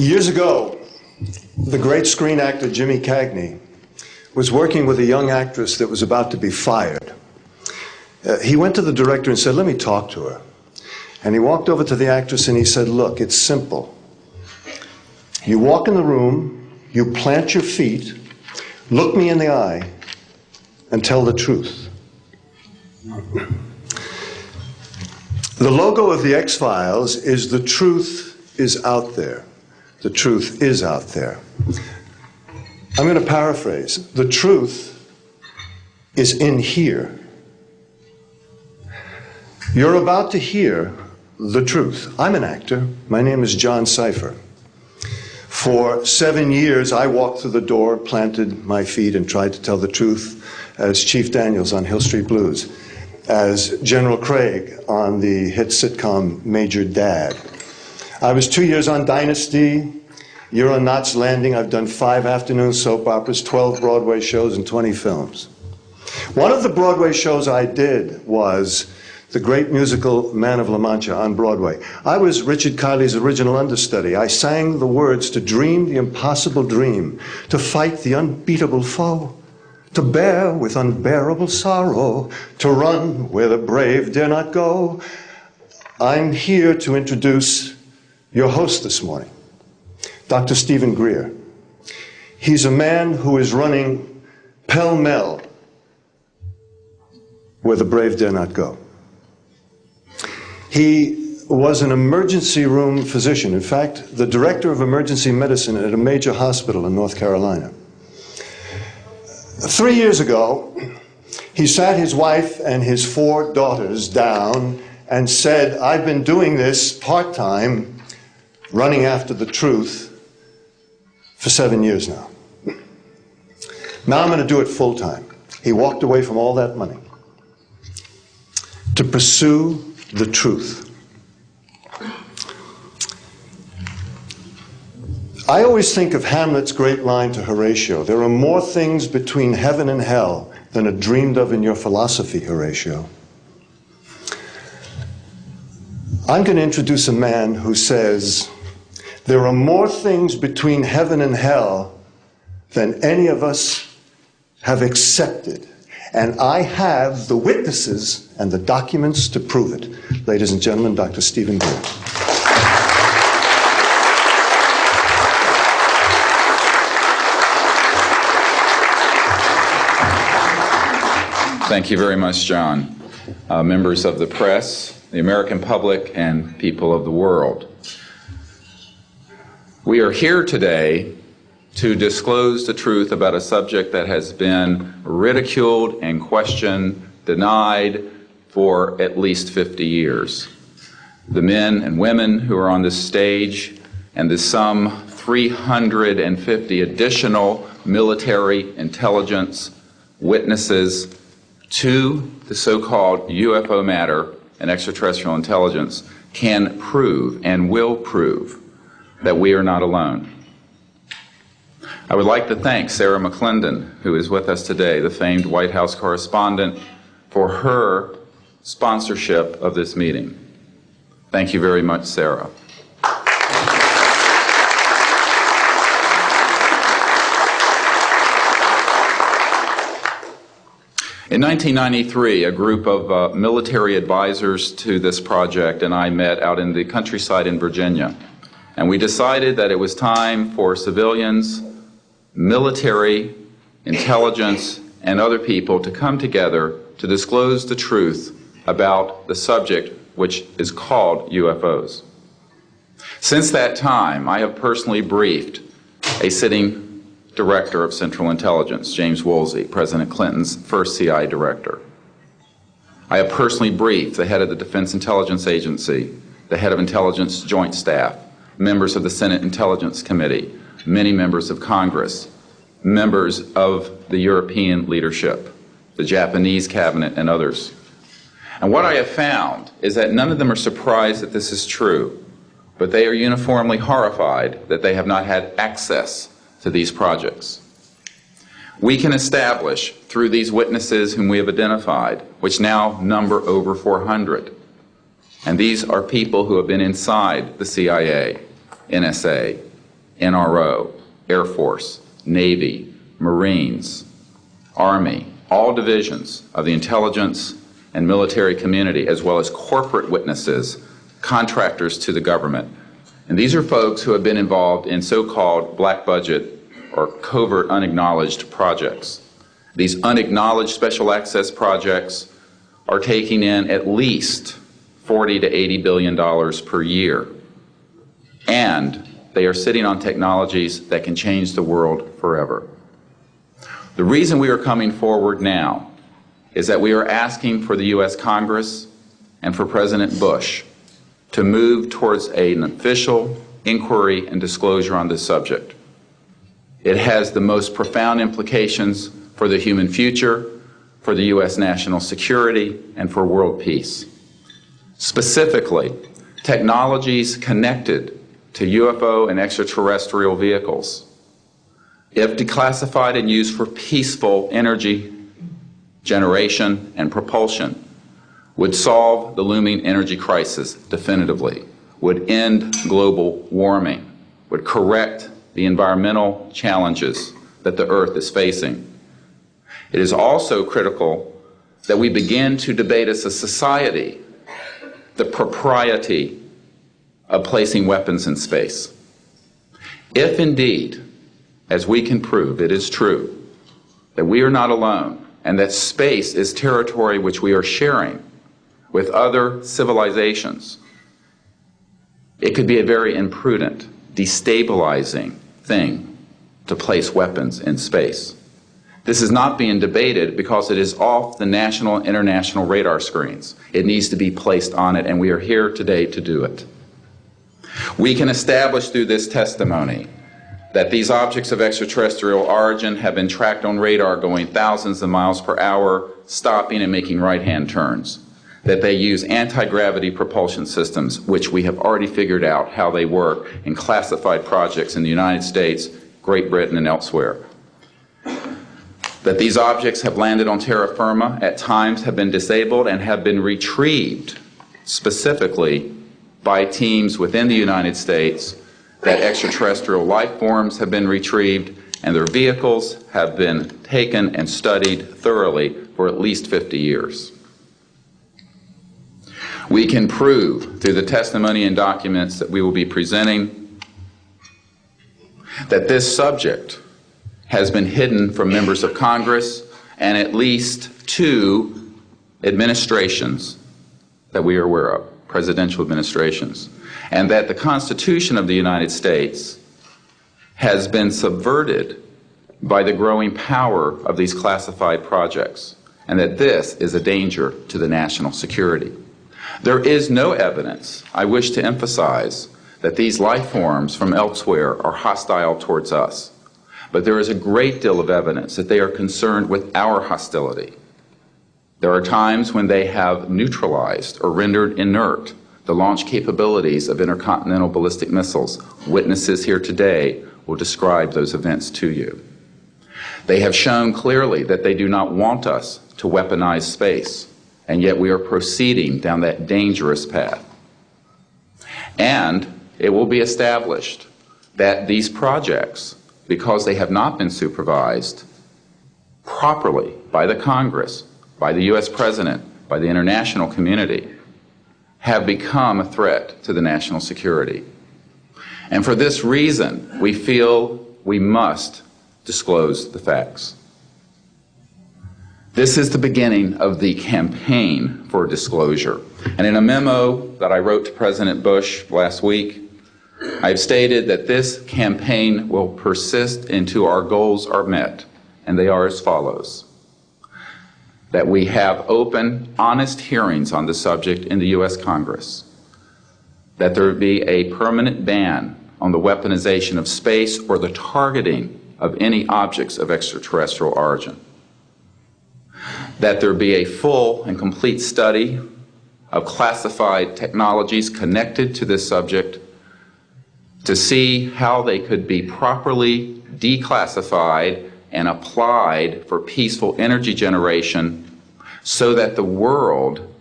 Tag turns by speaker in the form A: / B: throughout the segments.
A: Years ago, the great screen actor Jimmy Cagney was working with a young actress that was about to be fired. He went to the director and said, "Let me talk to her." And he walked over to the actress and he said, "Look, it's simple. You walk in the room, you plant your feet, look me in the eye, and tell the truth." The logo of the X-Files is "The truth is out there." The truth is out there. I'm going to paraphrase. The truth is in here. You're about to hear the truth. I'm an actor. My name is John Cipher. For 7 years, I walked through the door, planted my feet, and tried to tell the truth as Chief Daniels on Hill Street Blues, as General Craig on the hit sitcom Major Dad. I was 2 years on Dynasty. You're on Knots Landing. I've done 5 afternoon soap operas, 12 Broadway shows, and 20 films. One of the Broadway shows I did was the great musical Man of La Mancha on Broadway. I was Richard Kiley's original understudy. I sang the words to dream the impossible dream, to fight the unbeatable foe, to bear with unbearable sorrow, to run where the brave dare not go. I'm here to introduce your host this morning, Dr. Stephen Greer. He's a man who is running pell-mell where the brave dare not go. He was an emergency room physician. In fact, the director of emergency medicine at a major hospital in North Carolina. 3 years ago, he sat his wife and his 4 daughters down and said, "I've been doing this part-time, running after the truth, for 7 years now. Now I'm going to do it full-time." He walked away from all that money to pursue the truth. I always think of Hamlet's great line to Horatio, "There are more things between heaven and hell than are dreamed of in your philosophy, Horatio." I'm going to introduce a man who says, there are more things between heaven and hell than any of us have accepted. And I have the witnesses and the documents to prove it. Ladies and gentlemen, Dr. Stephen Greer.
B: Thank you very much, John. Members of the press, the American public, and people of the world. We are here today to disclose the truth about a subject that has been ridiculed and questioned, denied for at least 50 years. The men and women who are on this stage and the some 350 additional military intelligence witnesses to the so-called UFO matter and extraterrestrial intelligence can prove and will prove that we are not alone. I would like to thank Sarah McClendon, who is with us today, the famed White House correspondent, for her sponsorship of this meeting. Thank you very much, Sarah. In 1993, a group of military advisors to this project and I met out in the countryside in Virginia. And we decided that it was time for civilians, military, intelligence, and other people to come together to disclose the truth about the subject which is called UFOs. Since that time, I have personally briefed a sitting director of Central Intelligence, James Woolsey, President Clinton's first CIA director. I have personally briefed the head of the Defense Intelligence Agency, the head of Intelligence Joint Staff, members of the Senate Intelligence Committee, many members of Congress, members of the European leadership, the Japanese cabinet, and others. And what I have found is that none of them are surprised that this is true, but they are uniformly horrified that they have not had access to these projects. We can establish through these witnesses whom we have identified, which now number over 400, and these are people who have been inside the CIA, NSA, NRO, Air Force, Navy, Marines, Army, all divisions of the intelligence and military community, as well as corporate witnesses, contractors to the government. And these are folks who have been involved in so-called black budget or covert unacknowledged projects. These unacknowledged special access projects are taking in at least $40 to $80 billion per year. And they are sitting on technologies that can change the world forever. The reason we are coming forward now is that we are asking for the U.S. Congress and for President Bush to move towards an official inquiry and disclosure on this subject. It has the most profound implications for the human future, for the U.S. national security, and for world peace. Specifically, technologies connected to UFO and extraterrestrial vehicles, if declassified and used for peaceful energy generation and propulsion, would solve the looming energy crisis definitively, would end global warming, would correct the environmental challenges that the Earth is facing. It is also critical that we begin to debate as a society the propriety of placing weapons in space. If indeed, as we can prove, it is true that we are not alone and that space is territory which we are sharing with other civilizations, it could be a very imprudent, destabilizing thing to place weapons in space. This is not being debated because it is off the national and international radar screens. It needs to be placed on it, and we are here today to do it. We can establish through this testimony that these objects of extraterrestrial origin have been tracked on radar going thousands of miles per hour, stopping and making right-hand turns, that they use anti-gravity propulsion systems, which we have already figured out how they work in classified projects in the United States, Great Britain, and elsewhere. That these objects have landed on terra firma, at times have been disabled, and have been retrieved specifically by teams within the United States, that extraterrestrial life forms have been retrieved, and their vehicles have been taken and studied thoroughly for at least 50 years. We can prove through the testimony and documents that we will be presenting that this subject has been hidden from members of Congress and at least 2 administrations that we are aware of, presidential administrations, and that the Constitution of the United States has been subverted by the growing power of these classified projects, and that this is a danger to the national security. There is no evidence, I wish to emphasize, that these life forms from elsewhere are hostile towards us. But there is a great deal of evidence that they are concerned with our hostility. There are times when they have neutralized or rendered inert the launch capabilities of intercontinental ballistic missiles. Witnesses here today will describe those events to you. They have shown clearly that they do not want us to weaponize space, and yet we are proceeding down that dangerous path. And it will be established that these projects, because they have not been supervised properly by the Congress, by the U.S. President, by the international community, have become a threat to the national security. And for this reason, we feel we must disclose the facts. This is the beginning of the campaign for disclosure. And in a memo that I wrote to President Bush last week, I've stated that this campaign will persist until our goals are met, and they are as follows. That we have open, honest hearings on the subject in the U.S. Congress. That there be a permanent ban on the weaponization of space or the targeting of any objects of extraterrestrial origin. That there be a full and complete study of classified technologies connected to this subject to see how they could be properly declassified and applied for peaceful energy generation so that the world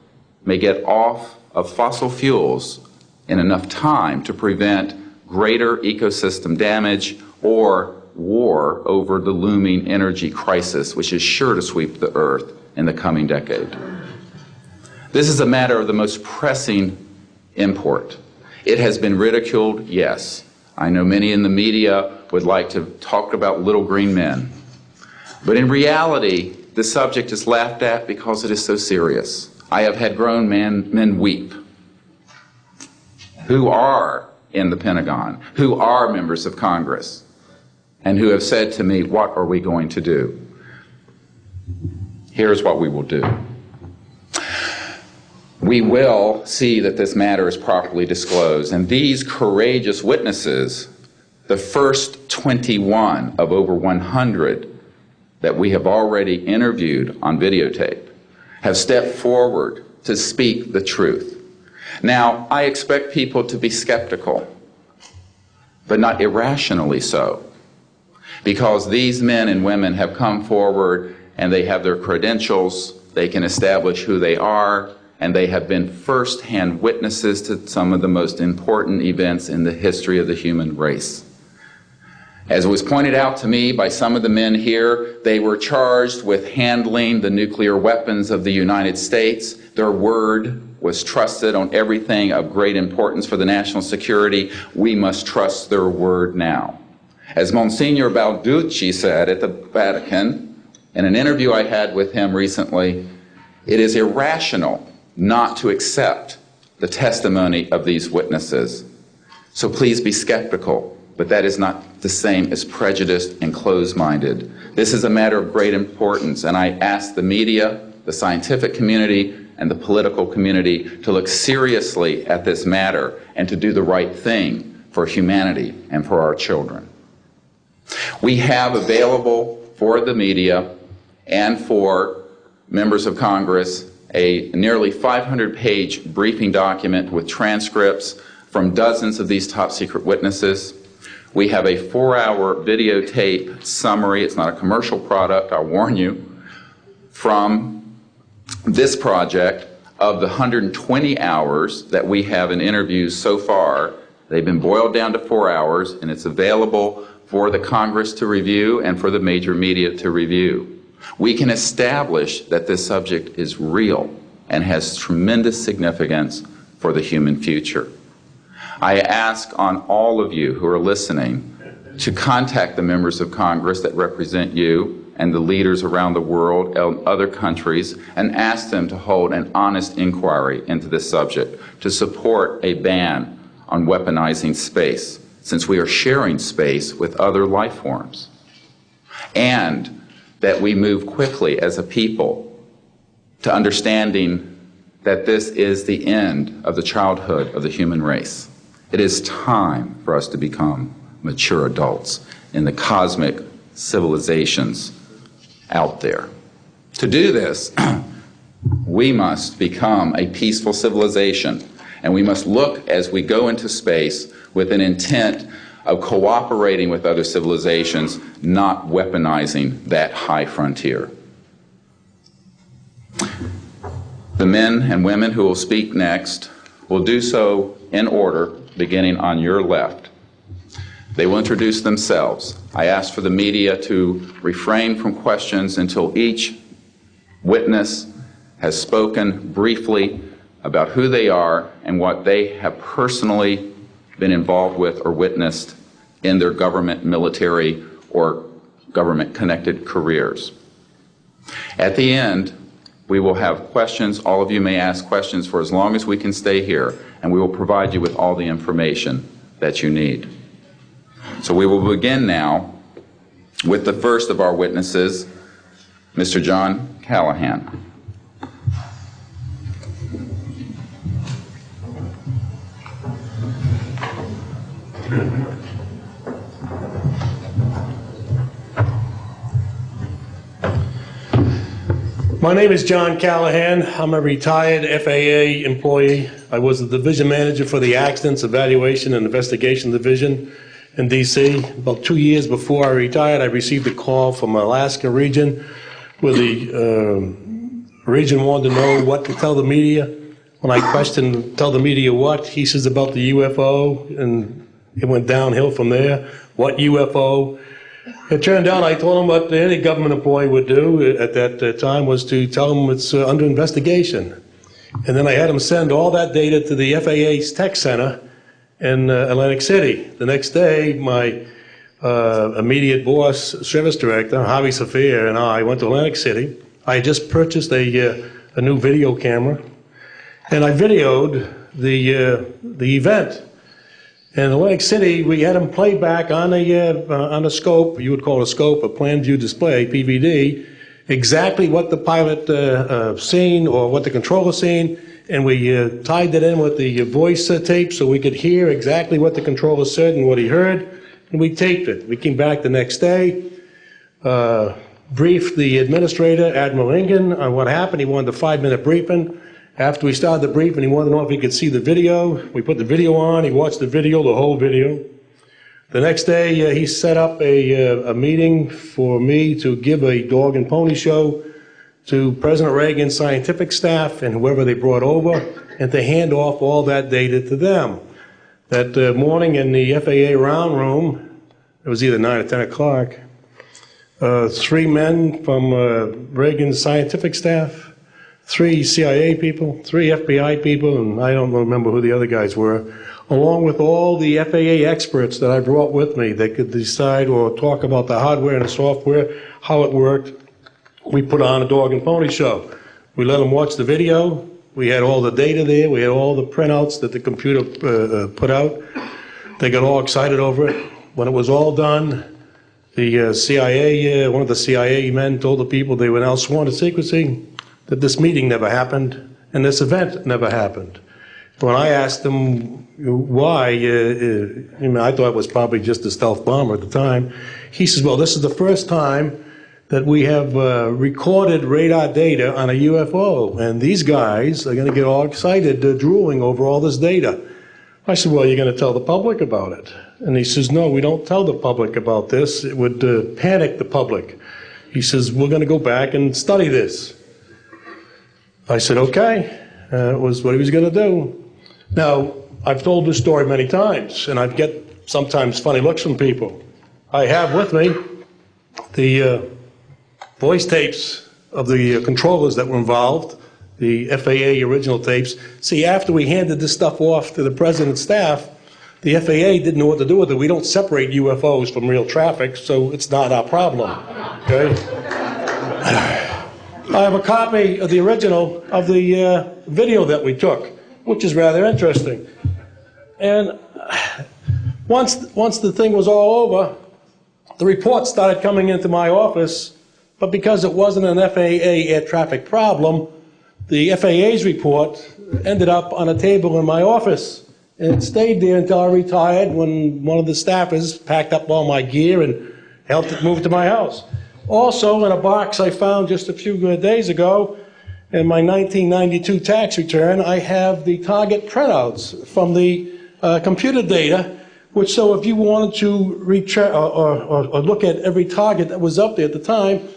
B: may get off of fossil fuels in enough time to prevent greater ecosystem damage, or war over the looming energy crisis, which is sure to sweep the Earth in the coming decade. This is a matter of the most pressing import. It has been ridiculed, yes. I know many in the media would like to talk about little green men. But in reality, the subject is laughed at because it is so serious. I have had grown men weep who are in the Pentagon, who are members of Congress, and who have said to me, what are we going to do? Here's what we will do. We will see that this matter is properly disclosed, and these courageous witnesses, the first 21 of over 100 that we have already interviewed on videotape, have stepped forward to speak the truth. Now, I expect people to be skeptical, but not irrationally so, because these men and women have come forward and they have their credentials, they can establish who they are, and they have been first-hand witnesses to some of the most important events in the history of the human race. As was pointed out to me by some of the men here, they were charged with handling the nuclear weapons of the United States. Their word was trusted on everything of great importance for the national security. We must trust their word now. As Monsignor Balducci said at the Vatican, in an interview I had with him recently, it is irrational not to accept the testimony of these witnesses. So please be skeptical, but that is not the same as prejudiced and closed-minded. This is a matter of great importance, and I ask the media, the scientific community, and the political community to look seriously at this matter and to do the right thing for humanity and for our children. We have available for the media and for members of Congress a nearly 500-page briefing document with transcripts from dozens of these top-secret witnesses. We have a 4-hour videotape summary. It's not a commercial product, I'll warn you, from this project of the 120 hours that we have in interviews so far. They've been boiled down to 4 hours, and it's available for the Congress to review and for the major media to review. We can establish that this subject is real and has tremendous significance for the human future. I ask on all of you who are listening to contact the members of Congress that represent you and the leaders around the world and other countries and ask them to hold an honest inquiry into this subject, to support a ban on weaponizing space, since we are sharing space with other life forms, and that we move quickly as a people to understanding that this is the end of the childhood of the human race. It is time for us to become mature adults in the cosmic civilizations out there. To do this, we must become a peaceful civilization, and we must look as we go into space with an intent of cooperating with other civilizations, not weaponizing that high frontier. The men and women who will speak next will do so in order, beginning on your left. They will introduce themselves. I ask for the media to refrain from questions until each witness has spoken briefly about who they are and what they have personally been involved with or witnessed in their government, military, or government-connected careers. At the end, we will have questions. All of you may ask questions for as long as we can stay here, and we will provide you with all the information that you need. So we will begin now with the first of our witnesses, Mr. John Callahan.
C: My name is John Callahan. I'm a retired FAA employee. I was the division manager for the Accidents Evaluation and Investigation Division in D.C. About 2 years before I retired, I received a call from Alaska region where the region wanted to know what to tell the media. When I questioned, tell the media what, he says about the UFO and it went downhill from there. What UFO? It turned out I told them what any government employee would do at that time was to tell them it's under investigation. And then I had them send all that data to the FAA's tech center in Atlantic City. The next day, my immediate boss, service director, Javi Safir, and I went to Atlantic City. I had just purchased a new video camera, and I videoed the event. In Atlantic City, we had them play back on a scope, you would call it a scope, a plan view display, PVD, exactly what the pilot seen or what the controller seen, and we tied that in with the voice tape so we could hear exactly what the controller said and what he heard, and we taped it. We came back the next day, briefed the administrator, Admiral Ingen, on what happened. He wanted a 5-minute briefing. After we started the briefing, he wanted to know if he could see the video. We put the video on. He watched the video, the whole video. The next day, he set up a meeting for me to give a dog and pony show to President Reagan's scientific staff and whoever they brought over, and to hand off all that data to them. That morning in the FAA round room, it was either 9 or 10 o'clock, 3 men from Reagan's scientific staff, 3 CIA people, 3 FBI people, and I don't remember who the other guys were, along with all the FAA experts that I brought with me that could decide or talk about the hardware and the software, how it worked. We put on a dog and pony show. We let them watch the video. We had all the data there. We had all the printouts that the computer put out. They got all excited over it. When it was all done, the CIA, one of the CIA men told the people they were now sworn to secrecy, that this meeting never happened and this event never happened. When I asked him why, I thought it was probably just a stealth bomber at the time, he says, well, this is the first time that we have recorded radar data on a UFO, and these guys are going to get all excited, drooling over all this data. I said, well, you're going to tell the public about it? And he says, no, we don't tell the public about this. It would panic the public. He says, we're going to go back and study this. I said, okay. It was what he was going to do. Now, I've told this story many times, and I get sometimes funny looks from people. I have with me the voice tapes of the controllers that were involved, the FAA original tapes. See, after we handed this stuff off to the president's staff, the FAA didn't know what to do with it. We don't separate UFOs from real traffic, so it's not our problem. Okay? I have a copy of the original of the video that we took, which is rather interesting. And once the thing was all over, the reports started coming into my office, but because it wasn't an FAA air traffic problem, the FAA's report ended up on a table in my office. And it stayed there until I retired, when one of the staffers packed up all my gear and helped it move to my house. Also, in a box I found just a few days ago, in my 1992 tax return, I have the target printouts from the computer data, which, so if you wanted to or look at every target that was up there at the time,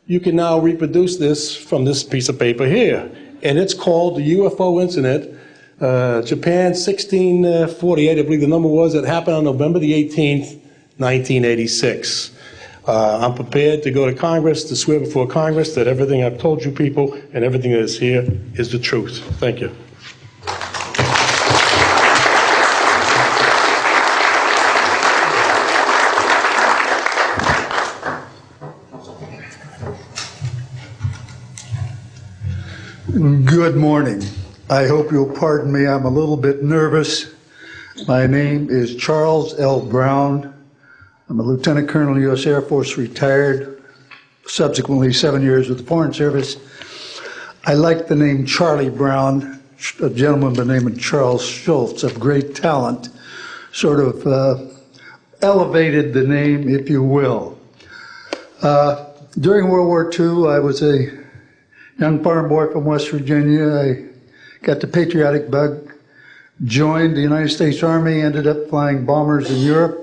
C: you can now reproduce this from this piece of paper here. And it's called the UFO incident, Japan 1648, I believe the number was. It happened on November the 18th, 1986. I'm prepared to go to Congress, to swear before Congress that everything I've told you people and everything that is here is the truth. Thank you.
D: Good morning. I hope you'll pardon me. I'm a little bit nervous. My name is Charles L. Brown. I'm a Lieutenant Colonel, U.S. Air Force, retired, subsequently 7 years with the Foreign Service. I like the name Charlie Brown, a gentleman by the name of Charles Schultz, of great talent, sort of elevated the name, if you will. During World War II, I was a young farm boy from West Virginia. I got the patriotic bug, joined the United States Army, ended up flying bombers in Europe,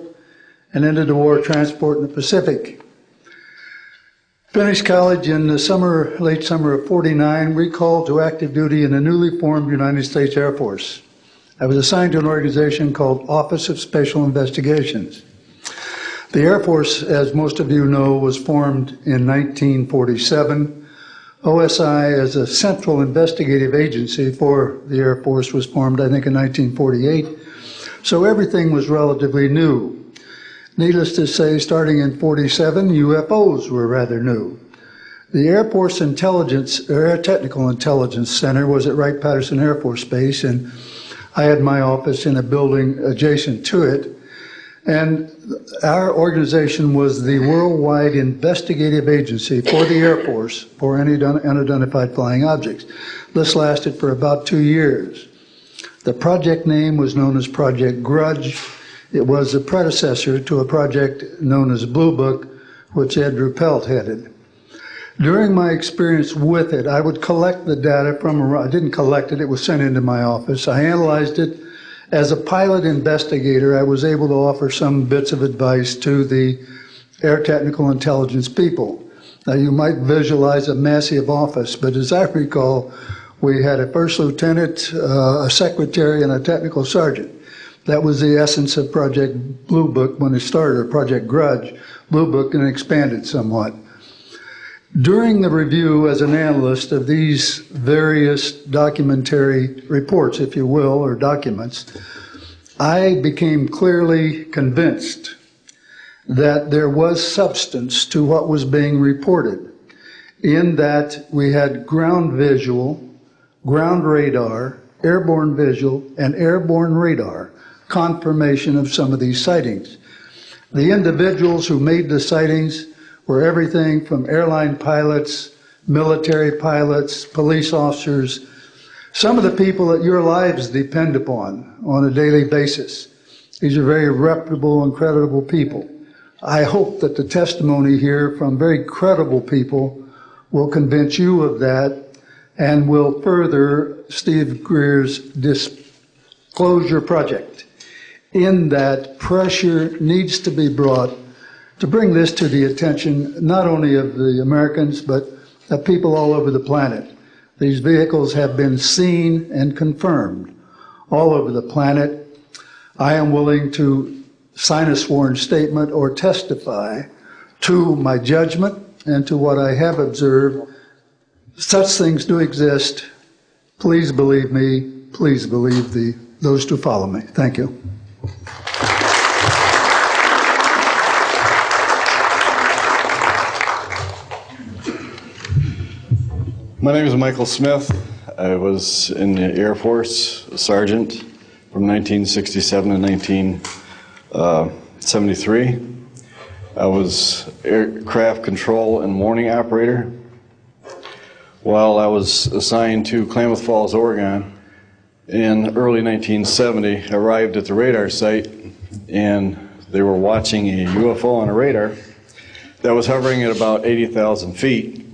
D: and ended the war transport in the Pacific. Finished college in the late summer of '49, recalled to active duty in the newly formed United States Air Force. I was assigned to an organization called Office of Special Investigations. The Air Force, as most of you know, was formed in 1947. OSI, as a central investigative agency for the Air Force, was formed, I think, in 1948. So everything was relatively new. Needless to say, starting in 47, UFOs were rather new. The Air Force Intelligence, or Air Technical Intelligence Center was at Wright-Patterson Air Force Base, and I had my office in a building adjacent to it. And our organization was the worldwide investigative agency for the Air Force for any unidentified flying objects. This lasted for about 2 years. The project name was known as Project Grudge. It was a predecessor to a project known as Blue Book, which Ed Ruppelt headed. During my experience with it, I would collect the data from, I didn't collect it, it was sent into my office. I analyzed it. As a pilot investigator, I was able to offer some bits of advice to the Air Technical Intelligence people. Now, you might visualize a massive office, but as I recall, we had a first lieutenant, a secretary, and a technical sergeant. That was the essence of Project Blue Book when it started, or Project Grudge. Blue Book, and expanded somewhat. During the review as an analyst of these various documentary reports, if you will, or documents, I became clearly convinced that there was substance to what was being reported, in that we had ground visual, ground radar, airborne visual, and airborne radar confirmation of some of these sightings. The individuals who made the sightings were everything from airline pilots, military pilots, police officers, some of the people that your lives depend upon on a daily basis. These are very reputable and credible people. I hope that the testimony here from very credible people will convince you of that and will further Steve Greer's disclosure project, in that pressure needs to be brought to bring this to the attention not only of the Americans, but of people all over the planet. These vehicles have been seen and confirmed all over the planet. I am willing to sign a sworn statement or testify to my judgment and to what I have observed. Such things do exist. Please believe me. Please believe those who follow me. Thank you.
E: My name is Michael Smith. I was in the Air Force, a sergeant from 1967 to 1973. I was aircraft control and warning operator. While I was assigned to Klamath Falls, Oregon, in early 1970, I arrived at the radar site, and they were watching a UFO on a radar that was hovering at about 80,000 feet.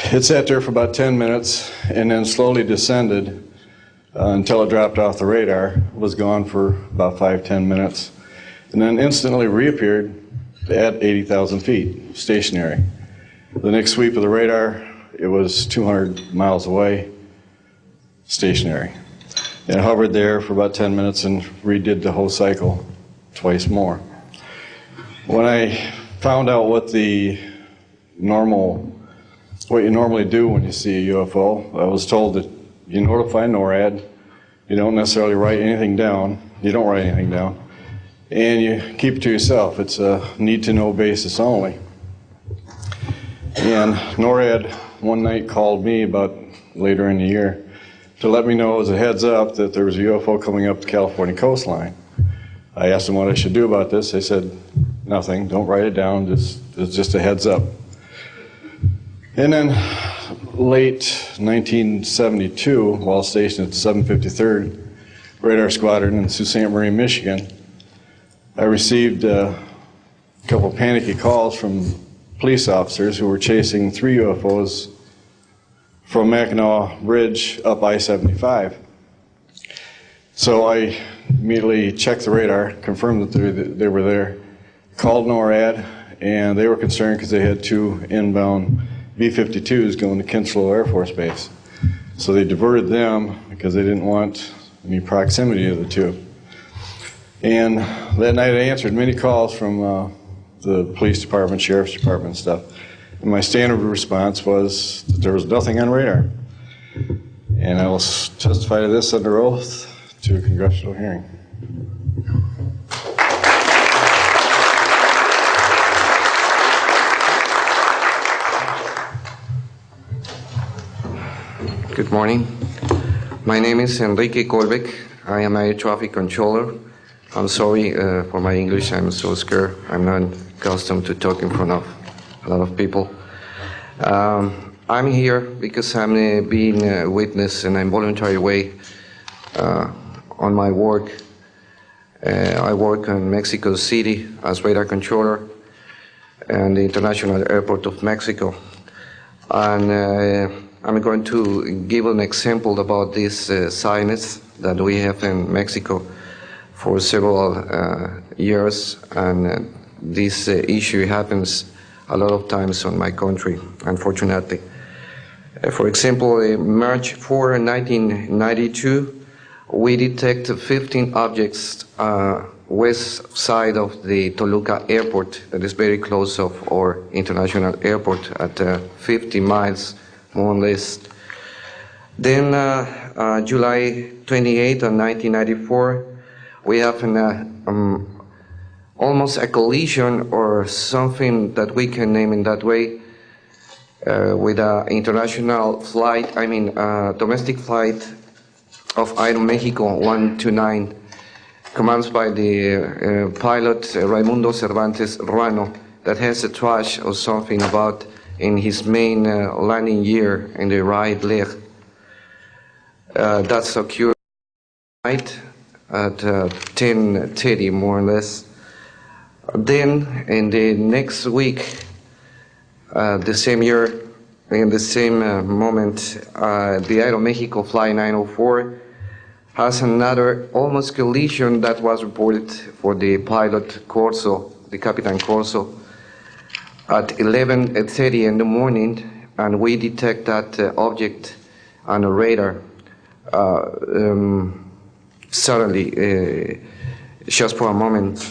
E: It sat there for about 10 minutes and then slowly descended until it dropped off the radar. It was gone for about 5-10 minutes, and then instantly reappeared at 80,000 feet, stationary. The next sweep of the radar, it was 200 miles away, stationary. It hovered there for about 10 minutes and redid the whole cycle twice more. When I found out what you normally do when you see a UFO, I was told that you notify NORAD, you don't necessarily write anything down, you don't write anything down, and you keep it to yourself. It's a need-to-know basis only. And NORAD one night called me about later in the year to let me know as a heads up that there was a UFO coming up the California coastline. I asked them what I should do about this. They said, nothing, don't write it down, it's just a heads up. And then late 1972, while stationed at the 753rd Radar Squadron in Sault Ste. Marie, Michigan, I received a couple panicky calls from police officers who were chasing 3 UFOs from Mackinac Bridge up I-75. So I immediately checked the radar, confirmed that they were there, called NORAD, and they were concerned because they had 2 inbound B-52s going to Kinslow Air Force Base. So they diverted them because they didn't want any proximity of the two. And that night I answered many calls from the police department, sheriff's department and stuff. And my standard response was that there was nothing on radar. And I will testify to this under oath to a congressional hearing.
F: Good morning. My name is Enrique Colbeck. I am a air traffic controller. I'm sorry for my English. I'm so scared. I'm not accustomed to talk in front of a lot of people. I'm here because I'm being a witness in a voluntary way on my work. I work in Mexico City as radar controller and the International Airport of Mexico. And I'm going to give an example about this silence that we have in Mexico for several years, and this issue happens a lot of times on my country, unfortunately. For example, March 4, 1992, we detected 15 objects west side of the Toluca airport, that is very close of our international airport at 50 miles, more or less. Then July 28 of 1994, we have almost a collision or something that we can name in that way with an international flight, domestic flight of Aeromexico 129, commanded by the pilot Raimundo Cervantes Ruano, that has a trash or something about in his main landing gear in the right leg. That's occurred night at 10:30 more or less. Then in the next week, the same year, in the same moment, the Aeromexico Flight 904 has another almost collision that was reported for the pilot Corso, the Capitan Corso, at 11:30 in the morning, and we detect that object on a radar. Suddenly, just for a moment.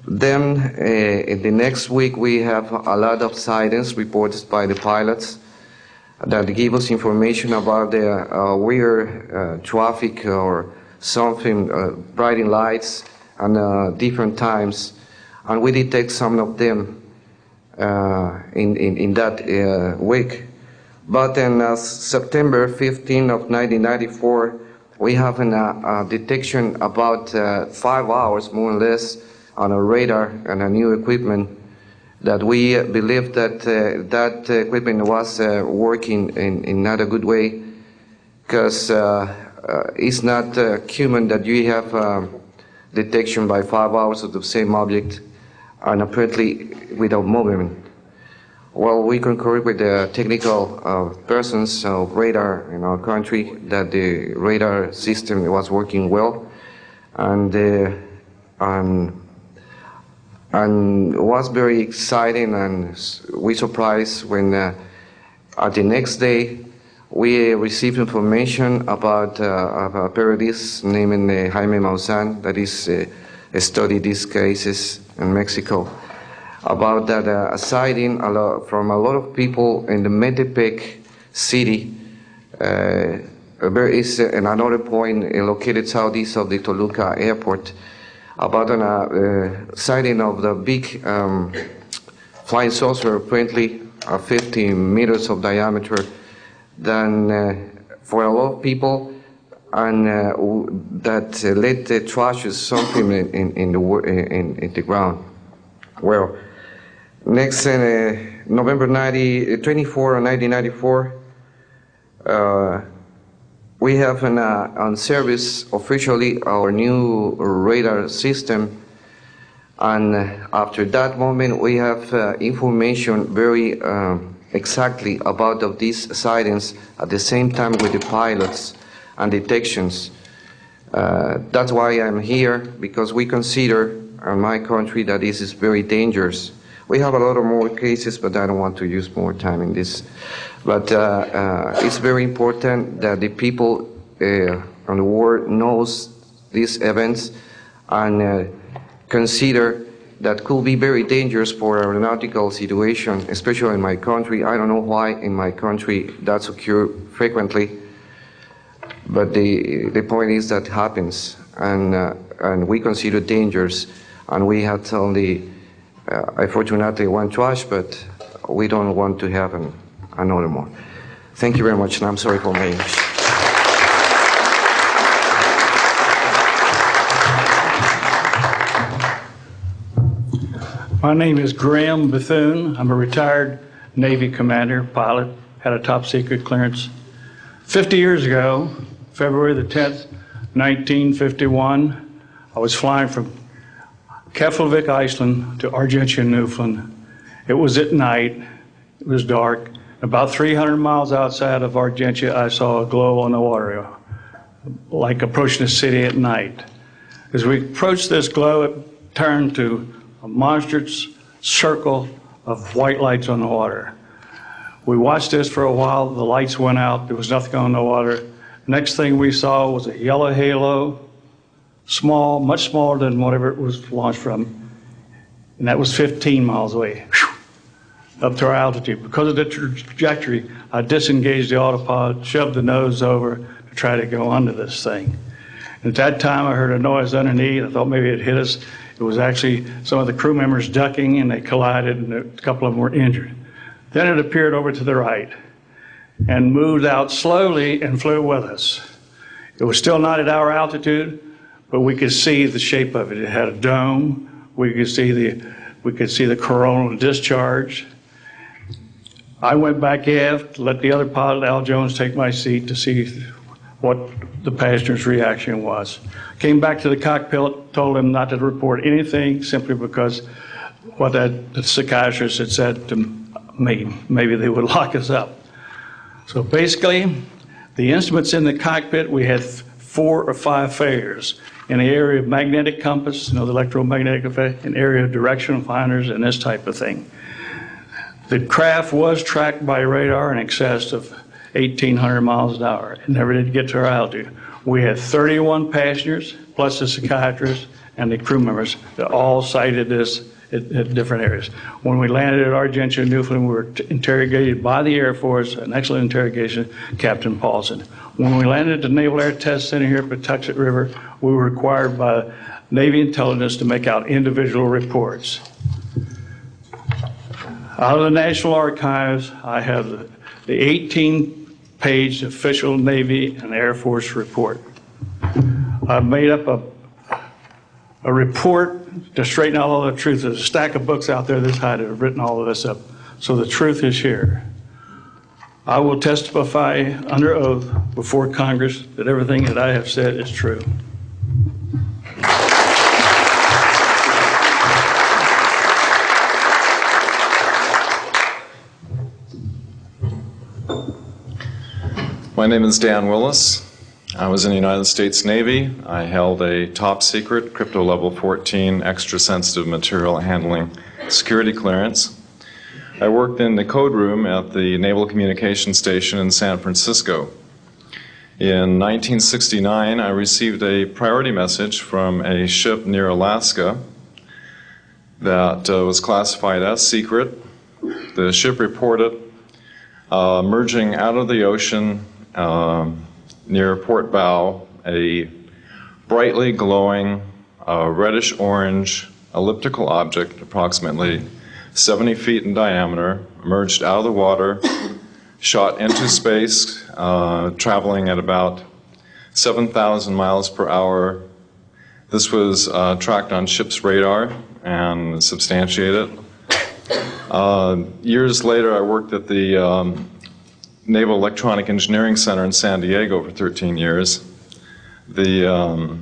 F: Then, in the next week, we have a lot of silence reported by the pilots that give us information about the weird traffic or something, brighting lights and different times, and we detect some of them in that week. But in September 15 of 1994, we have a detection about 5 hours, more or less, on a radar and a new equipment that we believe that that equipment was working in not a good way, because it's not human that you have detection by 5 hours of the same object and apparently without movement. Well, we concur with the technical persons of radar in our country that the radar system was working well, and was very exciting, and we surprised when at the next day we received information about a periodist named Jaime Maussan that is studied these cases in Mexico, about that a sighting from a lot of people in the Metepec city. There is another point located southeast of the Toluca airport, about a sighting of the big flying saucer, apparently 50 meters of diameter, then for a lot of people, and that led the trashes something in the ground. Well, next, November 24 of 1994, we have on service officially our new radar system, and after that moment we have information very exactly about of these sightings at the same time with the pilots and detections. That's why I'm here, because we consider in my country that this is very dangerous. We have a lot of more cases, but I don't want to use more time in this. But it's very important that the people on the world knows these events and consider that could be very dangerous for aeronautical situation, especially in my country. I don't know why in my country that's occur frequently, but the point is that happens, and we consider dangers, and we had only, unfortunately, one trash, but we don't want to have another more. Thank you very much, and I'm sorry for my English.
G: My name is Graham Bethune. I'm a retired Navy commander, pilot, had a top secret clearance. 50 years ago, February the 10th, 1951, I was flying from Keflavik, Iceland to Argentia, Newfoundland. It was at night, it was dark. About 300 miles outside of Argentia, I saw a glow on the water, like approaching the city at night. As we approached this glow, it turned to a monstrous circle of white lights on the water. We watched this for a while. The lights went out. There was nothing on the water. Next thing we saw was a yellow halo, small, much smaller than whatever it was launched from, and that was 15 miles away, up to our altitude. Because of the trajectory, I disengaged the autopilot, shoved the nose over to try to go under this thing. At that time, I heard a noise underneath. I thought maybe it hit us. It was actually some of the crew members ducking, and they collided, and a couple of them were injured. Then it appeared over to the right and moved out slowly and flew with us. It was still not at our altitude, but we could see the shape of it. It had a dome. We could see the coronal discharge. I went back aft, let the other pilot, Al Jones, take my seat to see what the passenger's reaction was. Came back to the cockpit, told him not to report anything simply because what the psychiatrist had said to me, maybe they would lock us up. So basically, the instruments in the cockpit, we had 4 or 5 failures. In the area of magnetic compass, the electromagnetic effect, in area of directional finders, and this type of thing. The craft was tracked by radar in excess of 1,800 miles an hour. It never did get to our altitude. We had 31 passengers, plus the psychiatrist and the crew members that all cited this at different areas. When we landed at Argentia, Newfoundland, we were interrogated by the Air Force, an excellent interrogation, Captain Paulson. When we landed at the Naval Air Test Center here at Patuxent River, we were required by Navy intelligence to make out individual reports. Out of the National Archives, I have the 18-page official Navy and Air Force report. I've made up a report to straighten out all the truth. There's a stack of books out there this high that have written all of this up. So the truth is here. I will testify under oath before Congress that everything that I have said is true.
H: My name is Dan Willis. I was in the United States Navy. I held a top secret crypto level 14 extra sensitive material handling security clearance. I worked in the code room at the Naval Communications Station in San Francisco. In 1969, I received a priority message from a ship near Alaska that was classified as secret. The ship reported emerging out of the ocean near port bow, a brightly glowing reddish-orange elliptical object, approximately 70 feet in diameter, emerged out of the water, shot into space, traveling at about 7,000 miles per hour. This was tracked on ship's radar and substantiated. Years later, I worked at the Naval Electronic Engineering Center in San Diego for 13 years. The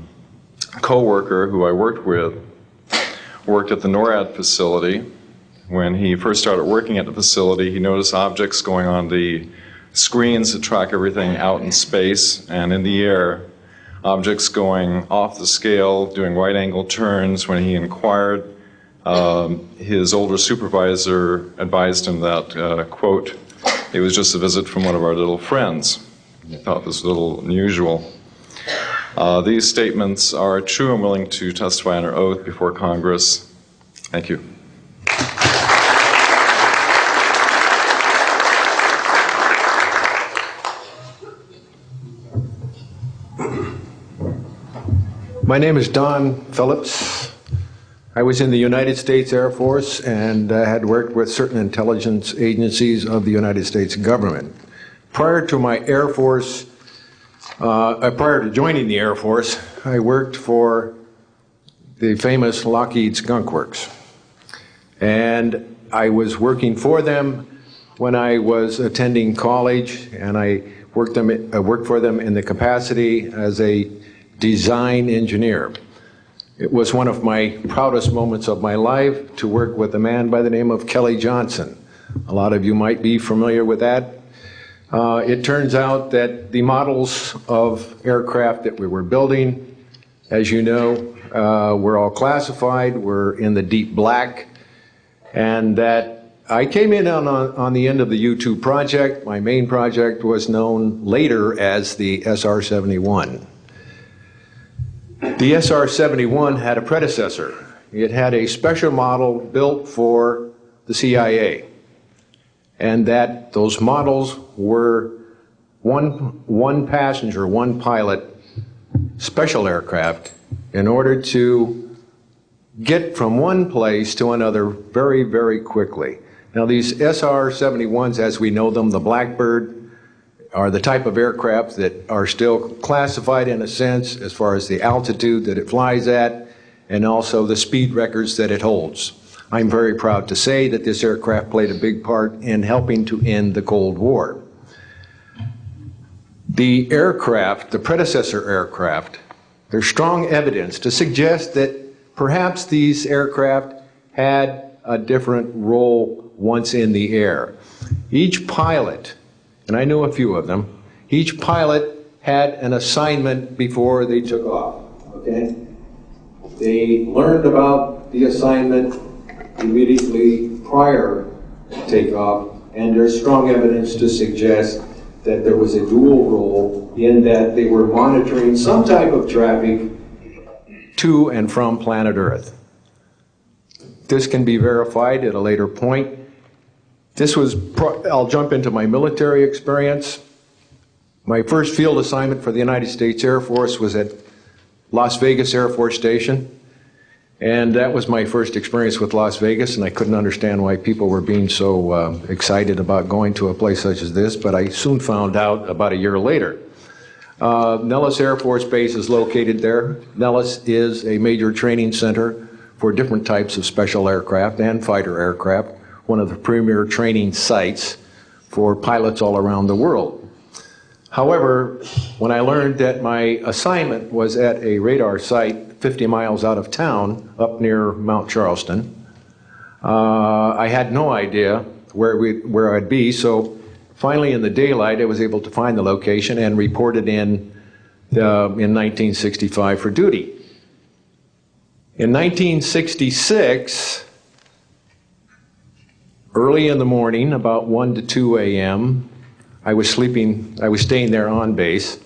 H: co-worker who I worked with worked at the NORAD facility. When he first started working at the facility, he noticed objects going on the screens that track everything out in space and in the air, objects going off the scale, doing right-angle turns. When he inquired, his older supervisor advised him that, quote, it was just a visit from one of our little friends. He thought this was a little unusual. These statements are true. I'm willing to testify under oath before Congress. Thank you.
I: My name is Don Phillips. I was in the United States Air Force and had worked with certain intelligence agencies of the United States government. Prior to my Air Force, prior to joining the Air Force, I worked for the famous Lockheed Skunk Works. And I was working for them when I was attending college, and I worked for them in the capacity as a design engineer. It was one of my proudest moments of my life to work with a man by the name of Kelly Johnson. A lot of you might be familiar with that. It turns out that the models of aircraft that we were building, as you know, were all classified, were in the deep black, and that I came in on the end of the U-2 project. My main project was known later as the SR-71. The SR-71 had a predecessor. It had a special model built for the CIA, and that those models were one passenger, one pilot special aircraft in order to get from one place to another very, very quickly. Now these SR-71s, as we know them, the Blackbird, are the type of aircraft that are still classified in a sense as far as the altitude that it flies at and also the speed records that it holds. I'm very proud to say that this aircraft played a big part in helping to end the Cold War. The aircraft, the predecessor aircraft, there's strong evidence to suggest that perhaps these aircraft had a different role once in the air. Each pilot, and I know a few of them, each pilot had an assignment before they took off, okay? They learned about the assignment immediately prior to takeoff, and there's strong evidence to suggest that there was a dual role in that they were monitoring some type of traffic to and from planet Earth. This can be verified at a later point. I'll jump into my military experience. My first field assignment for the United States Air Force was at Las Vegas Air Force Station. And that was my first experience with Las Vegas, and I couldn't understand why people were being so excited about going to a place such as this, but I soon found out about a year later. Nellis Air Force Base is located there. Nellis is a major training center for different types of special aircraft and fighter aircraft, one of the premier training sites for pilots all around the world. However, when I learned that my assignment was at a radar site 50 miles out of town, up near Mount Charleston, I had no idea where I'd be, so finally in the daylight I was able to find the location and reported in 1965 for duty. In 1966, early in the morning, about 1 to 2 a.m., I was staying there on base,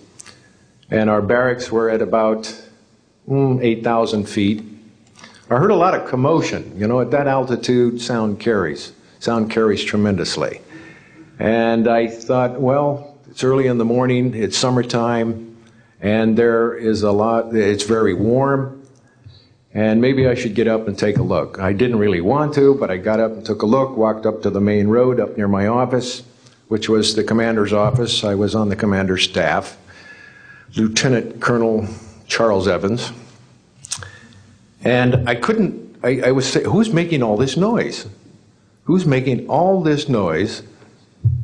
I: and our barracks were at about 8,000 feet. I heard a lot of commotion. You know, at that altitude, sound carries tremendously. And I thought, well, it's early in the morning, it's summertime, and it's very warm, and maybe I should get up and take a look. I didn't really want to, but I got up and took a look, walked up to the main road up near my office, which was the commander's office. I was on the commander's staff, Lieutenant Colonel Charles Evans. And I was saying, who's making all this noise? Who's making all this noise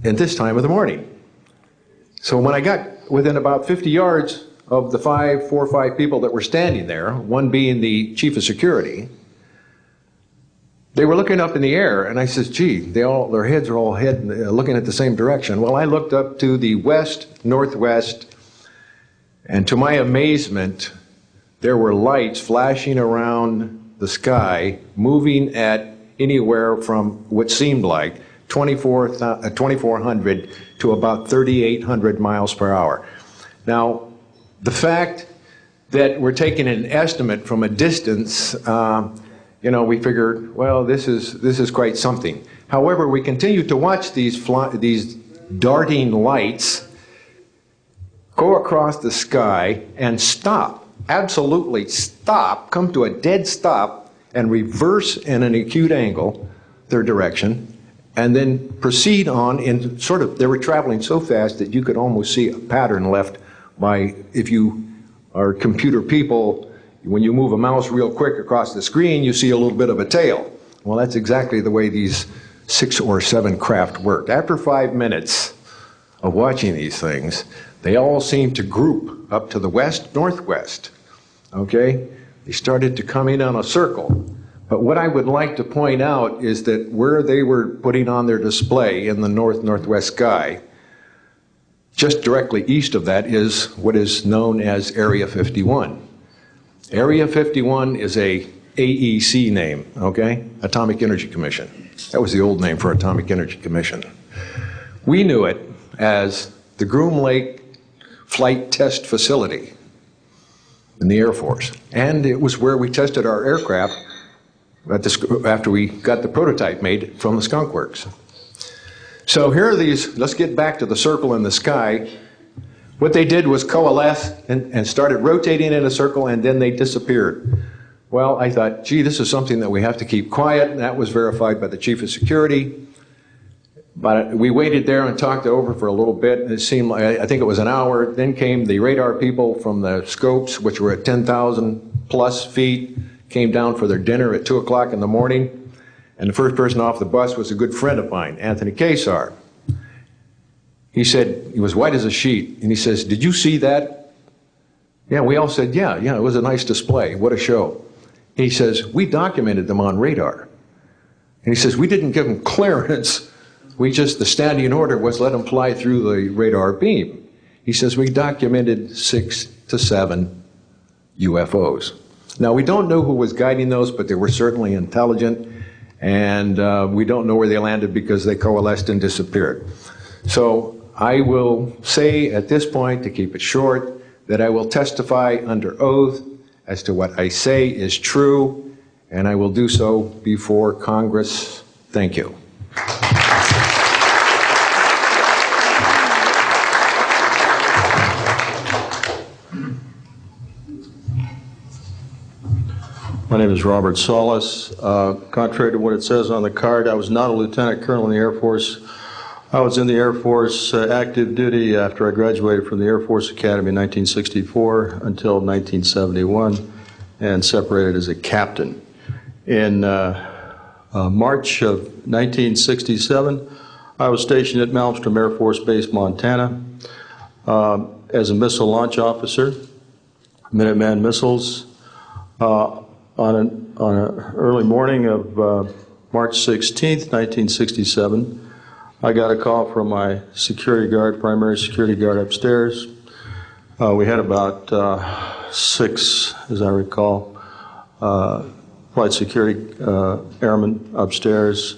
I: at this time of the morning? So when I got within about 50 yards of the 4 or 5 people that were standing there, one being the chief of security, they were looking up in the air, and I says, gee, their heads are all looking at the same direction. Well, I looked up to the west, northwest, and to my amazement, there were lights flashing around the sky, moving at anywhere from what seemed like 2,400 to about 3,800 miles per hour. Now, the fact that we're taking an estimate from a distance, we figured, well, this is quite something. However, we continued to watch these darting lights go across the sky and stop, absolutely stop, come to a dead stop, and reverse in an acute angle their direction, and then proceed on in they were traveling so fast that you could almost see a pattern left by, if you are computer people, when you move a mouse real quick across the screen, you see a little bit of a tail. Well, that's exactly the way these 6 or 7 craft worked. After 5 minutes of watching these things, they all seemed to group up to the west-northwest, okay? They started to come in on a circle. But what I would like to point out is that where they were putting on their display in the north-northwest sky, just directly east of that is what is known as Area 51. Area 51 is a AEC name, okay? Atomic Energy Commission. That was the old name for Atomic Energy Commission. We knew it as the Groom Lake Flight Test Facility in the Air Force. And it was where we tested our aircraft after we got the prototype made from the Skunk Works. So here are these, let's get back to the circle in the sky. What they did was coalesce and started rotating in a circle, and then they disappeared. Well, I thought, gee, this is something that we have to keep quiet, and that was verified by the Chief of Security. But we waited there and talked it over for a little bit, and it seemed like, I think it was an hour. Then came the radar people from the scopes, which were at 10,000 plus feet, came down for their dinner at 2 o'clock in the morning. And the first person off the bus was a good friend of mine, Anthony Kesar. He said, he was white as a sheet, and he says, did you see that? Yeah, we all said, yeah, it was a nice display. What a show. He says, we documented them on radar. And he says, we didn't give them clearance. The standing order was let them fly through the radar beam. He says, we documented 6 to 7 UFOs. Now, we don't know who was guiding those, but they were certainly intelligent, and we don't know where they landed because they coalesced and disappeared. So I will say at this point, to keep it short, that I will testify under oath as to what I say is true, and I will do so before Congress. Thank you.
J: My name is Robert Solis. Contrary to what it says on the card, I was not a lieutenant colonel in the Air Force. I was in the Air Force active duty after I graduated from the Air Force Academy in 1964 until 1971, and separated as a captain. In March of 1967, I was stationed at Malmstrom Air Force Base, Montana, as a missile launch officer, Minuteman missiles. On an early morning of March 16th, 1967, I got a call from my security guard, primary security guard upstairs. We had about 6, as I recall, flight security airmen upstairs.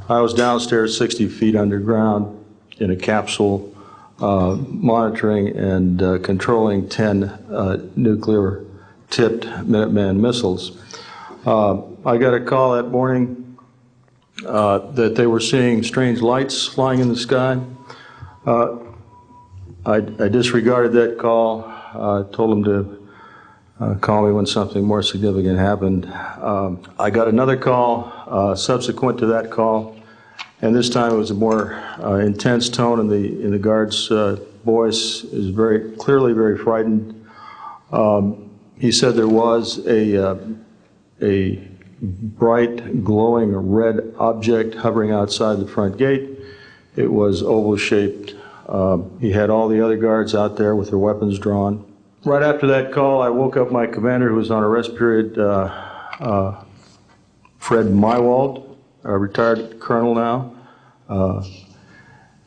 J: I was downstairs 60 feet underground in a capsule, monitoring and controlling 10 nuclear-tipped Minuteman missiles. I got a call that morning that they were seeing strange lights flying in the sky. I disregarded that call, told them to call me when something more significant happened. I got another call subsequent to that call, and this time it was a more intense tone in the guard's voice. It was very clearly very frightened. He said there was a bright, glowing red object hovering outside the front gate. It was oval-shaped. He had all the other guards out there with their weapons drawn. Right after that call, I woke up my commander, who was on a rest period, Fred Mywald, a retired colonel now,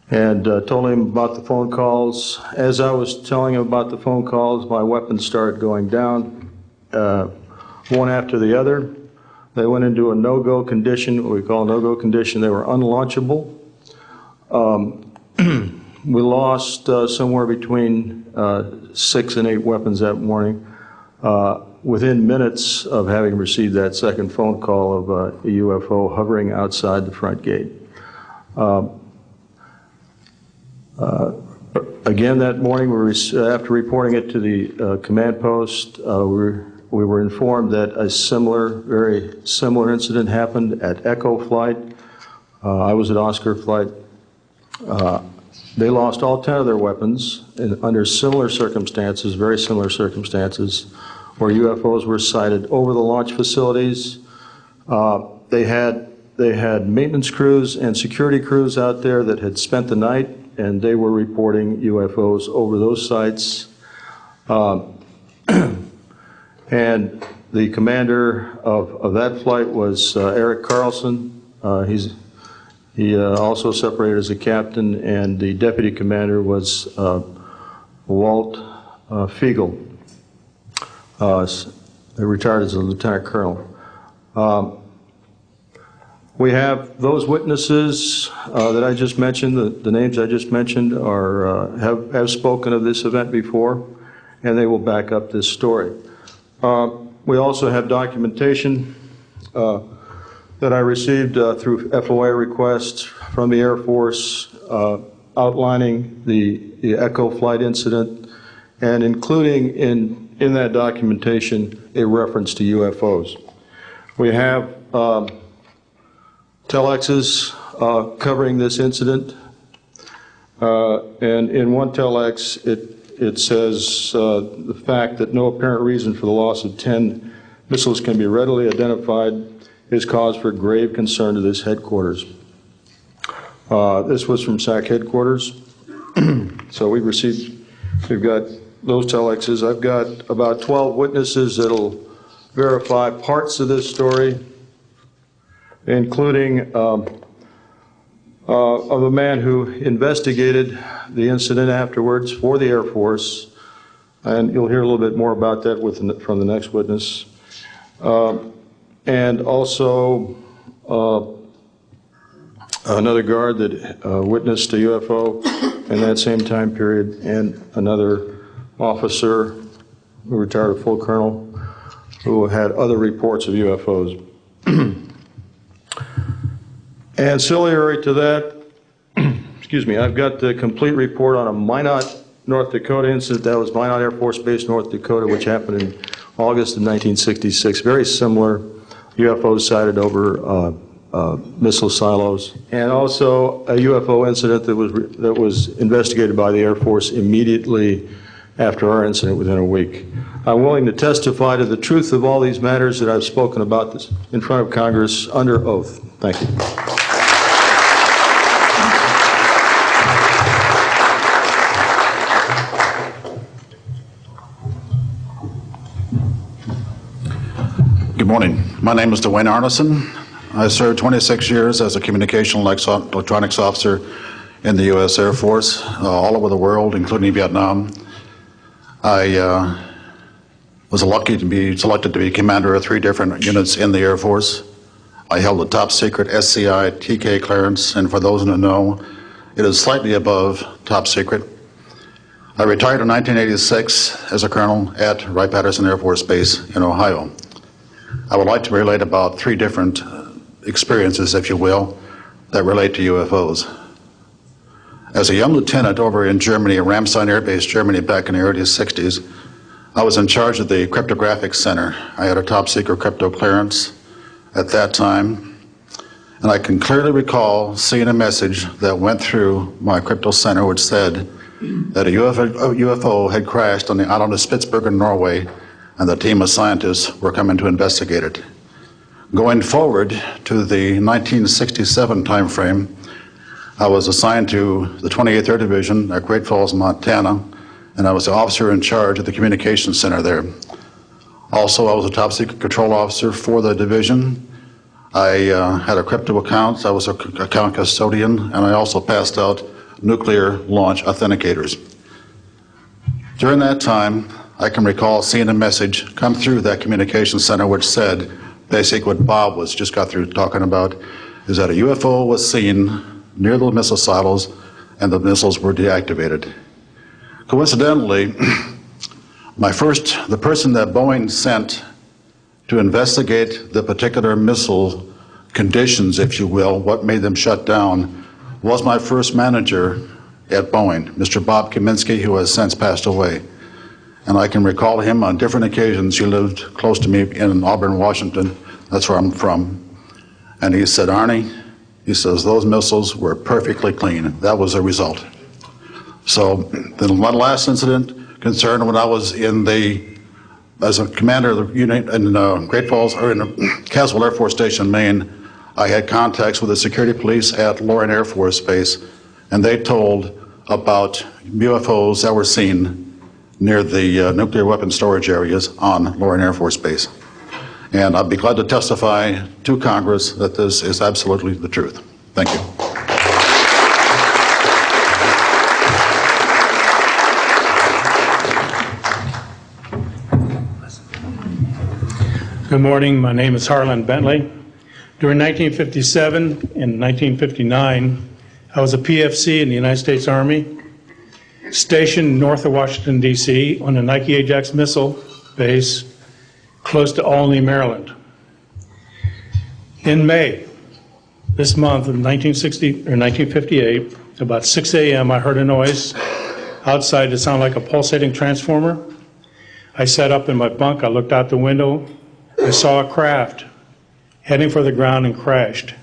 J: and told him about the phone calls. As I was telling him about the phone calls, my weapons started going down, one after the other. They went into a no-go condition, what we call a no-go condition. They were unlaunchable. We lost somewhere between 6 and 8 weapons that morning. within minutes of having received that second phone call of a UFO hovering outside the front gate. Again, that morning, after reporting it to the command post, we were informed that a very similar incident happened at Echo Flight. I was at Oscar Flight. They lost all 10 of their weapons under similar circumstances, very similar circumstances, where UFOs were sighted over the launch facilities. They had maintenance crews and security crews out there that had spent the night, and they were reporting UFOs over those sites. And the commander of that flight was Eric Carlson. He also separated as a captain, and the deputy commander was Walt Fiegel, retired as a lieutenant colonel. We have those witnesses that I just mentioned, the names I just mentioned have spoken of this event before, and they will back up this story. We also have documentation that I received through FOA requests from the Air Force outlining the Echo Flight incident, and including in that documentation a reference to UFOs. We have telexes covering this incident, and in one telex it says the fact that no apparent reason for the loss of 10 missiles can be readily identified is cause for grave concern to this headquarters. This was from SAC headquarters. So we've got those telexes. I've got about 12 witnesses that'll verify parts of this story, including of a man who investigated the incident afterwards for the Air Force, and you'll hear a little bit more about that from the next witness. And also another guard that witnessed a UFO in that same time period, and another officer who retired a full colonel who had other reports of UFOs. Ancillary to that, excuse me, I've got the complete report on a Minot, North Dakota incident. That was Minot Air Force Base, North Dakota, which happened in August of 1966. Very similar, UFOs sighted over missile silos, and also a UFO incident that was investigated by the Air Force immediately after our incident within a week. I'm willing to testify to the truth of all these matters that I've spoken about this in front of Congress under oath. Thank you.
K: Good morning. My name is Dwayne Arneson. I served 26 years as a communication electronics officer in the U.S. Air Force, all over the world, including Vietnam. I was lucky to be selected to be commander of 3 different units in the Air Force. I held a top secret SCI TK clearance, and for those who know, it is slightly above top secret. I retired in 1986 as a colonel at Wright-Patterson Air Force Base in Ohio. I would like to relate about 3 different experiences, if you will, that relate to UFOs. As a young lieutenant over in Germany, at Ramstein Air Base, Germany, back in the early 60s, I was in charge of the cryptographic center. I had a top secret crypto clearance at that time, and I can clearly recall seeing a message that went through my crypto center which said that a UFO had crashed on the island of Spitsbergen, Norway, and the team of scientists were coming to investigate it. Going forward to the 1967 timeframe, I was assigned to the 28th Air Division at Great Falls, Montana, and I was the officer in charge of the communications center there. Also, I was a top secret control officer for the division. I had a crypto account. I was an account custodian, and I also passed out nuclear launch authenticators. During that time, I can recall seeing a message come through that communications center which said, basically what Bob just got through talking about, is that a UFO was seen near the missile silos and the missiles were deactivated. Coincidentally, The person that Boeing sent to investigate the particular missile conditions, if you will, what made them shut down, was my first manager at Boeing, Mr. Bob Kaminsky, who has since passed away. And I can recall him on different occasions. He lived close to me in Auburn, Washington. That's where I'm from. And he said, Arnie, he says, those missiles were perfectly clean. That was the result. So the one last incident concerned when I was as a commander of the unit in Great Falls, or in Caswell Air Force Station, Maine. I had contacts with the security police at Loring Air Force Base, and they told about UFOs that were seen near the nuclear weapon storage areas on Loring Air Force Base. And I'd be glad to testify to Congress that this is absolutely the truth. Thank you.
L: Good morning. My name is Harlan Bentley. During 1957 and 1959, I was a PFC in the United States Army, stationed north of Washington, D.C. on the Nike Ajax missile base close to Olney, Maryland. In May, this month of 1958, about 6 a.m., I heard a noise outside that sounded like a pulsating transformer. I sat up in my bunk. I looked out the window. I saw a craft heading for the ground and crashed.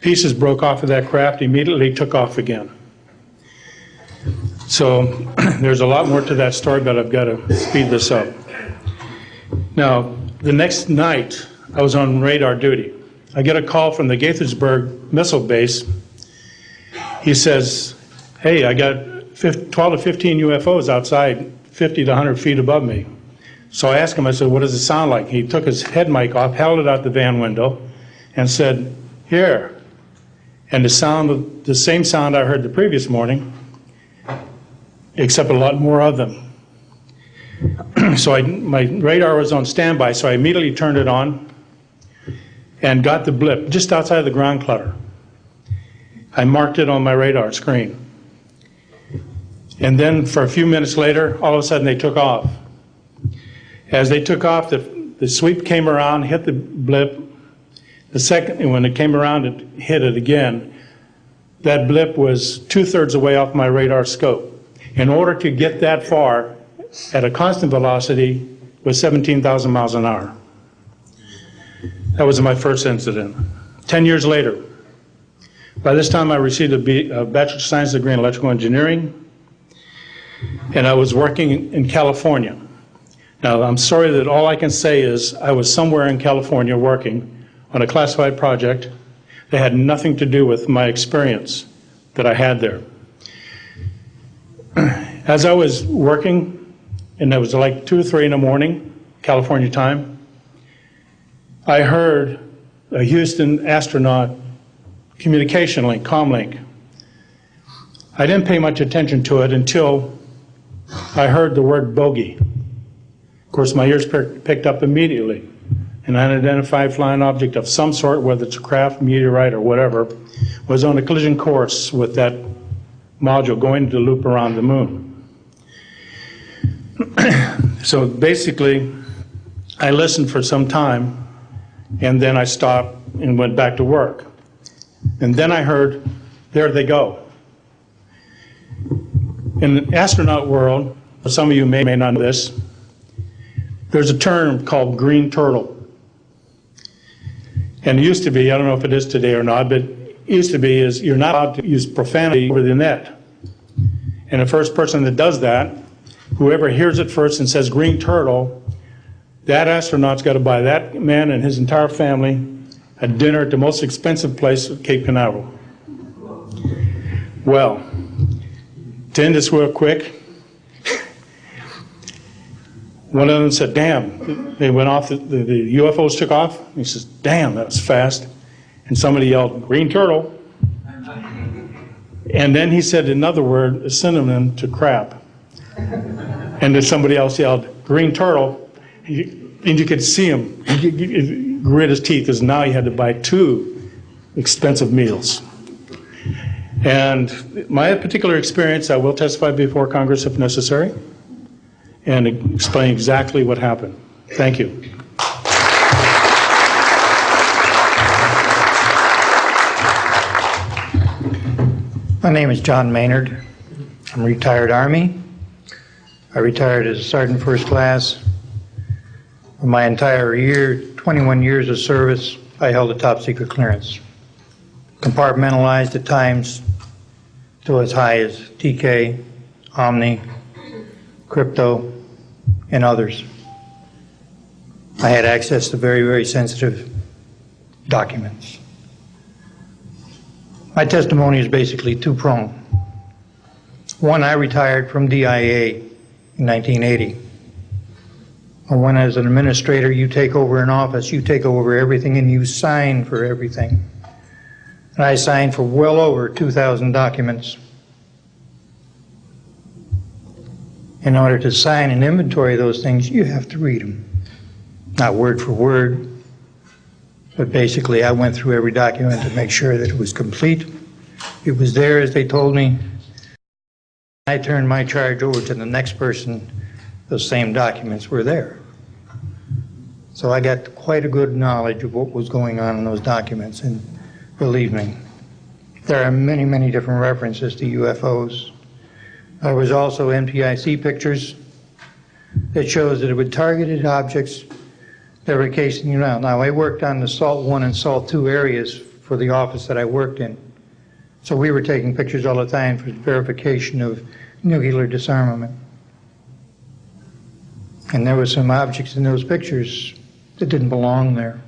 L: Pieces broke off of that craft, immediately took off again. So there's a lot more to that story, but I've got to speed this up. Now, the next night, I was on radar duty. I get a call from the Gaithersburg missile base. He says, hey, I got 12 to 15 UFOs outside, 50 to 100 feet above me. So I asked him, I said, what does it sound like? He took his head mic off, held it out the van window, and said, here. And the same sound I heard the previous morning, except a lot more of them. So my radar was on standby, so I immediately turned it on and got the blip just outside of the ground clutter. I marked it on my radar screen. And then for a few minutes later, all of a sudden they took off. As they took off, the sweep came around, hit the blip. The second, and when it came around, it hit it again. That blip was 2/3 away off my radar scope. In order to get that far at a constant velocity was 17,000 miles an hour. That was my first incident. 10 years later, by this time I received a Bachelor of Science degree in electrical engineering, and I was working in California. Now, I'm sorry that all I can say is I was somewhere in California working on a classified project that had nothing to do with my experience that I had there. As I was working, and it was like 2 or 3 in the morning, California time, I heard a Houston astronaut communication link, comlink. I didn't pay much attention to it until I heard the word bogey. Of course, my ears picked up immediately. An unidentified flying object of some sort, whether it's a craft, meteorite, or whatever, was on a collision course with that module going to loop around the moon. So basically, I listened for some time, and then I stopped and went back to work. And then I heard, there they go. In the astronaut world, some of you may not know this, there's a term called green turtle. And it used to be, I don't know if it is today or not, but it used to be is you're not allowed to use profanity over the net. And the first person that does that, whoever hears it first and says green turtle, that astronaut's got to buy that man and his entire family a dinner at the most expensive place at Cape Canaveral. Well, to end this real quick, one of them said, damn, they went off, the UFOs took off. He says, damn, that was fast. And somebody yelled, green turtle. And then he said another word, a synonym to crap. And then somebody else yelled, green turtle. And you could see him grit his teeth, because now he had to buy 2 expensive meals. And my particular experience, I will testify before Congress if necessary. and explain exactly what happened. Thank you.
M: My name is John Maynard. I'm a retired Army. I retired as a Sergeant First Class. For my entire 21 years of service, I held a top secret clearance. Compartmentalized at times to as high as TK, Omni, Crypto, and others. I had access to very, very sensitive documents. My testimony is basically two-pronged. One, I retired from DIA in 1980. When as an administrator, you take over an office, you take over everything and you sign for everything. And I signed for well over 2,000 documents. In order to sign and inventory those things, you have to read them. Not word for word, but basically I went through every document to make sure that it was complete. It was there as they told me. I turned my charge over to the next person. Those same documents were there. So I got quite a good knowledge of what was going on in those documents, and believe me, there are many, many different references to UFOs. There was also NPIC pictures that shows that it would targeted objects that were casing you out. Now, I worked on the SALT 1 and SALT 2 areas for the office that I worked in. So we were taking pictures all the time for verification of nuclear disarmament. And there were some objects in those pictures that didn't belong there.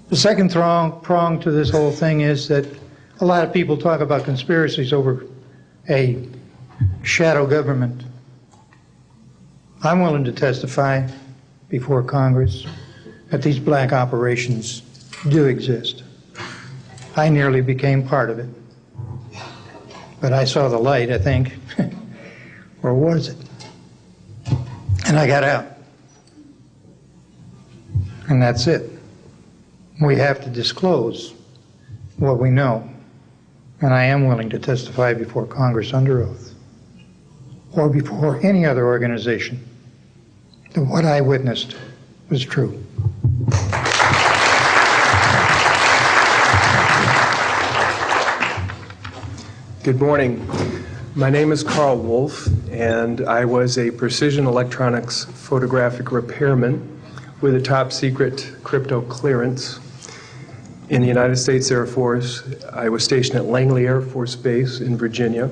M: The second prong to this whole thing is that a lot of people talk about conspiracies over a shadow government. I'm willing to testify before Congress that these black operations do exist. I nearly became part of it. But I saw the light, I think. Or was it? And I got out. And that's it. We have to disclose what we know. And I am willing to testify before Congress under oath, or before any other organization, that what I witnessed was true.
N: Good morning. My name is Carl Wolf, and I was a precision electronics photographic repairman with a top secret crypto clearance in the United States Air Force. I was stationed at Langley Air Force Base in Virginia.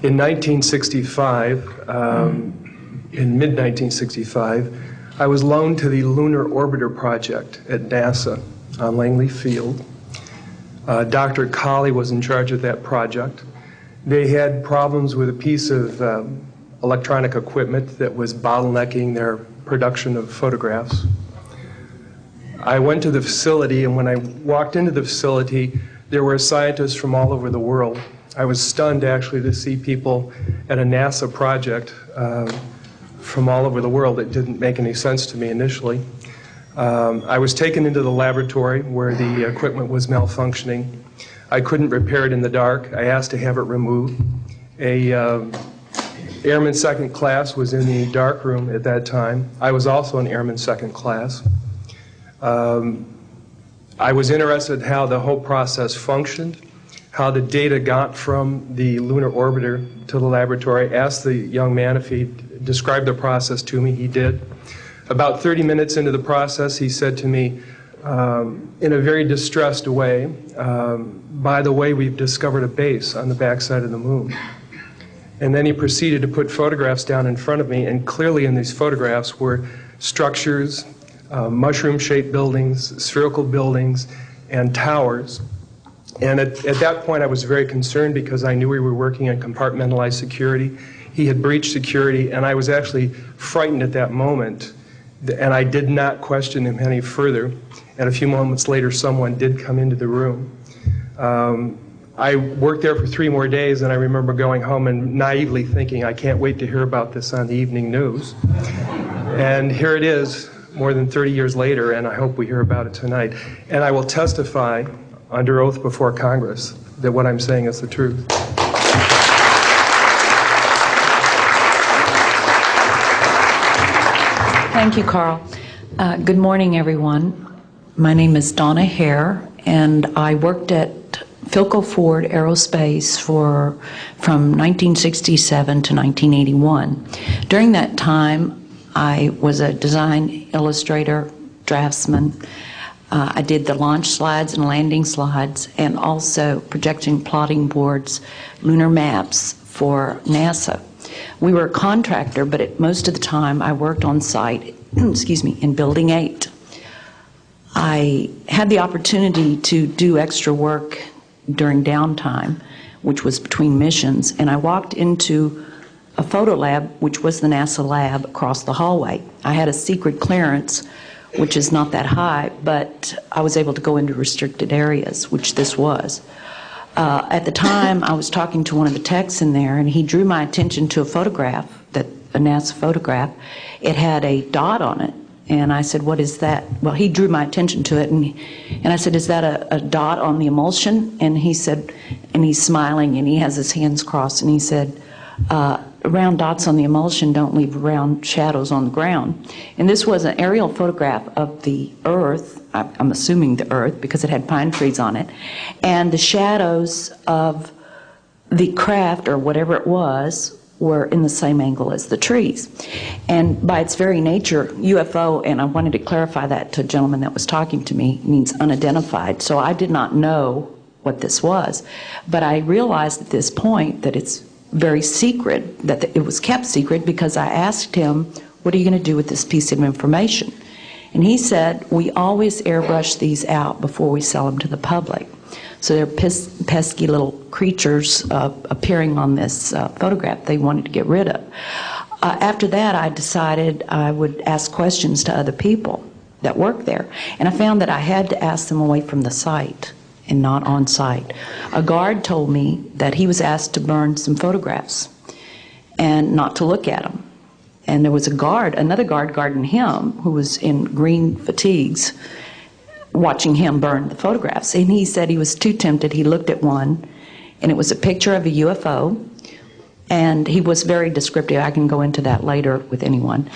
N: In 1965, in mid-1965, I was loaned to the Lunar Orbiter Project at NASA on Langley Field. Dr. Colley was in charge of that project. They had problems with a piece of electronic equipment that was bottlenecking their production of photographs. I went to the facility, and when I walked into the facility, there were scientists from all over the world. I was stunned, actually, to see people at a NASA project from all over the world. It didn't make any sense to me initially. I was taken into the laboratory where the equipment was malfunctioning. I couldn't repair it in the dark. I asked to have it removed. Airman second class was in the dark room at that time. I was also an airman second class. I was interested in how the whole process functioned, how the data got from the lunar orbiter to the laboratory. I asked the young man if he'd describe the process to me. He did. About 30 minutes into the process, he said to me, in a very distressed way, by the way, we've discovered a base on the backside of the moon. And then he proceeded to put photographs down in front of me, and clearly in these photographs were structures, mushroom-shaped buildings, spherical buildings, and towers. And at that point, I was very concerned because I knew we were working on compartmentalized security. He had breached security, and I was actually frightened at that moment. And I did not question him any further. And a few moments later, someone did come into the room. I worked there for 3 more days, and I remember going home and naively thinking, I can't wait to hear about this on the evening news. And here it is, more than 30 years later, and I hope we hear about it tonight. And I will testify under oath before Congress that what I'm saying is the truth.
O: Thank you, Carl. Good morning, everyone. My name is Donna Hare, and I worked at Philco Ford Aerospace from 1967 to 1981. During that time, I was a design illustrator, draftsman. I did the launch slides and landing slides, and also projection plotting boards, lunar maps for NASA. We were a contractor, but most of the time I worked on site, excuse me, in Building 8. I had the opportunity to do extra work during downtime, which was between missions, and I walked into a photo lab, which was the NASA lab across the hallway. I had a secret clearance, which is not that high, but I was able to go into restricted areas, which this was. At the time, I was talking to one of the techs in there, and he drew my attention to a photograph, a NASA photograph. It had a dot on it, and I said, "What is that?" Well, he drew my attention to it, and I said, "Is that a dot on the emulsion?" And he said, and he's smiling, and he has his hands crossed, and he said, "Round dots on the emulsion don't leave round shadows on the ground." And this was an aerial photograph of the Earth, I'm assuming the Earth, because it had pine trees on it, and the shadows of the craft, or whatever it was, were in the same angle as the trees. And by its very nature, UFO, and I wanted to clarify that to a gentleman that was talking to me, means unidentified. So I did not know what this was. But I realized at this point that it's very secret, that it was kept secret, because I asked him, "What are you going to do with this piece of information?" And he said, "We always airbrush these out before we sell them to the public." So they're pesky little creatures appearing on this photograph they wanted to get rid of. After that, I decided I would ask questions to other people that work there. And I found that I had to ask them away from the site and not on site. A guard told me that he was asked to burn some photographs and not to look at them. And there was another guard guarding him, who was in green fatigues, watching him burn the photographs. And he said he was too tempted. He looked at one, and it was a picture of a UFO, and he was very descriptive. I can go into that later with anyone.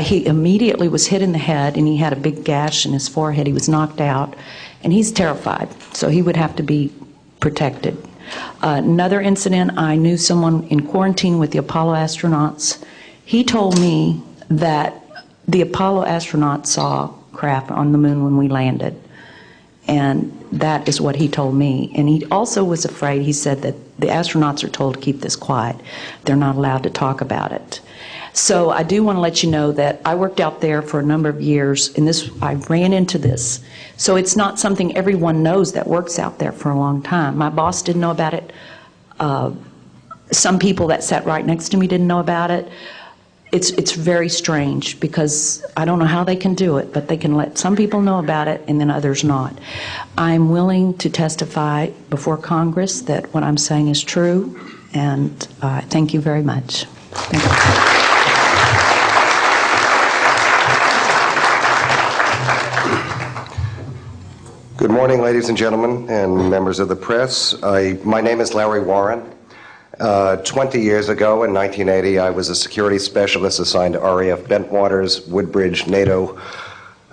O: He immediately was hit in the head, and he had a big gash in his forehead. He was knocked out, and he's terrified, so he would have to be protected. Another incident, I knew someone in quarantine with the Apollo astronauts. He told me that the Apollo astronauts saw craft on the moon when we landed, and that is what he told me. And he also was afraid. He said that the astronauts are told to keep this quiet. They're not allowed to talk about it. So I do want to let you know that I worked out there for a number of years, and I ran into this. So it's not something everyone knows that works out there for a long time. My boss didn't know about it. Some people that sat right next to me didn't know about it. It's very strange, because I don't know how they can do it, but they can let some people know about it and then others not. I'm willing to testify before Congress that what I'm saying is true, and thank you very much. Thank you.
P: Good morning, ladies and gentlemen, and members of the press. My name is Larry Warren. 20 years ago, in 1980, I was a security specialist assigned to RAF Bentwaters, Woodbridge, NATO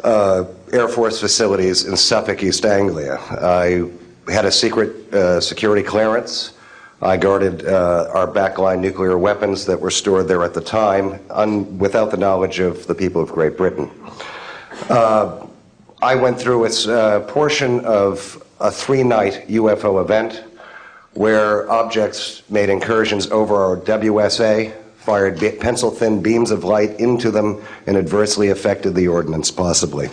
P: Air Force facilities in Suffolk, East Anglia. I had a secret security clearance. I guarded our backline nuclear weapons that were stored there at the time, without the knowledge of the people of Great Britain. I went through a portion of a 3-night UFO event where objects made incursions over our WSA, fired pencil-thin beams of light into them, and adversely affected the ordnance, possibly.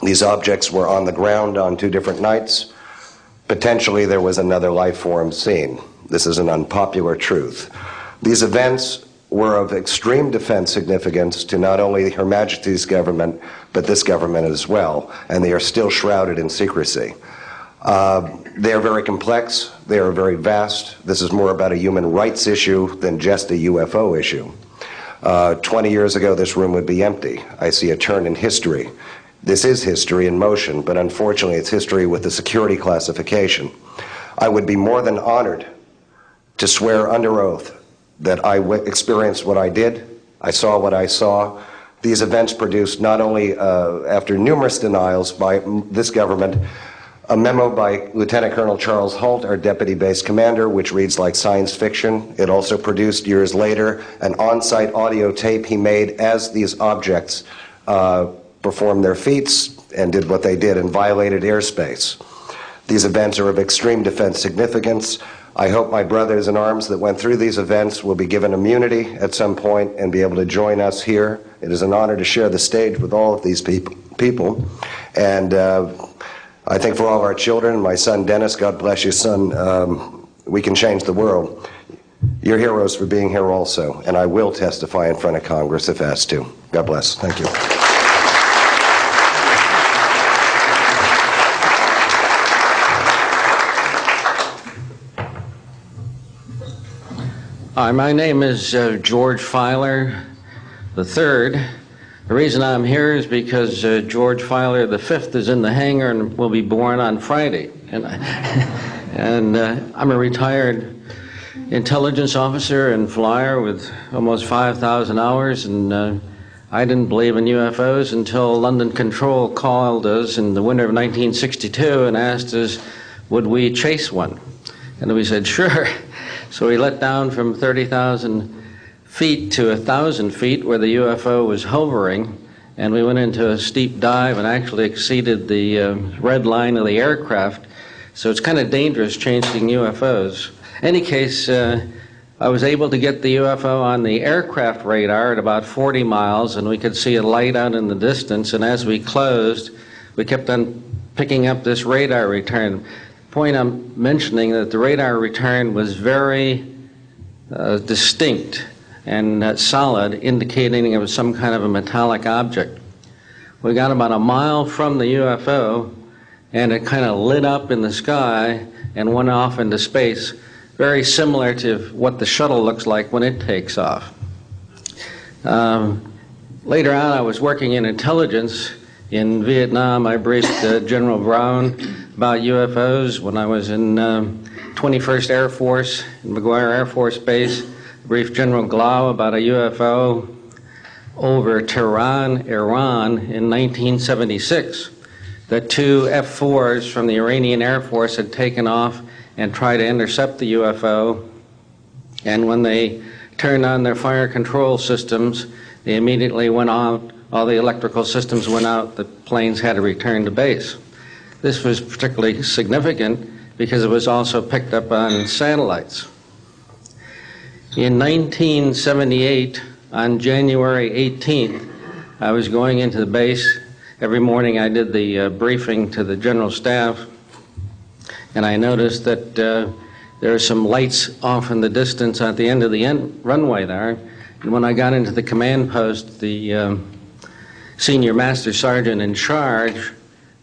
P: These objects were on the ground on 2 different nights. Potentially, there was another life form seen. This is an unpopular truth. These events were of extreme defense significance to not only Her Majesty's government, but this government as well, and they are still shrouded in secrecy. They are very complex, they are very vast. This is more about a human rights issue than just a UFO issue. 20 years ago, this room would be empty. I see a turn in history. This is history in motion, but unfortunately it's history with a security classification. I would be more than honored to swear under oath that I experienced what I did, I saw what I saw. These events produced not only, after numerous denials by this government, a memo by Lieutenant Colonel Charles Holt, our deputy base commander, which reads like science fiction. It also produced, years later, an on-site audio tape he made as these objects performed their feats and did what they did and violated airspace. These events are of extreme defense significance. I hope my brothers in arms that went through these events will be given immunity at some point and be able to join us here. It is an honor to share the stage with all of these people. And I think for all of our children, my son Dennis, God bless you, son, we can change the world. You're heroes for being here also, and I will testify in front of Congress if asked to. God bless. Thank you.
Q: Hi, my name is George Filer III. The reason I'm here is because George Filer V is in the hangar and will be born on Friday. And I'm a retired intelligence officer and flyer with almost 5,000 hours, and I didn't believe in UFOs until London Control called us in the winter of 1962 and asked us, would we chase one? And we said, sure. So we let down from 30,000 feet to 1,000 feet where the UFO was hovering, and we went into a steep dive and actually exceeded the red line of the aircraft. So it's kind of dangerous chasing UFOs. In any case, I was able to get the UFO on the aircraft radar at about 40 miles, and we could see a light out in the distance, and as we closed, we kept on picking up this radar return. Point I'm mentioning that the radar return was very distinct and solid, indicating it was some kind of a metallic object. We got about a mile from the UFO, and it kind of lit up in the sky and went off into space, very similar to what the shuttle looks like when it takes off. Later on, I was working in intelligence. In Vietnam, I briefed General Brown about UFOs. When I was in 21st Air Force, in McGuire Air Force Base, I briefed General Glau about a UFO over Tehran, Iran in 1976. That two F-4s from the Iranian Air Force had taken off and tried to intercept the UFO. And when they turned on their fire control systems, they immediately went on. All the electrical systems went out. The planes had to return to base. This was particularly significant because it was also picked up on satellites. In 1978, on January 18th, I was going into the base. Every morning I did the briefing to the general staff, and I noticed that there are some lights off in the distance at the end of the runway there. And when I got into the command post, the senior master sergeant in charge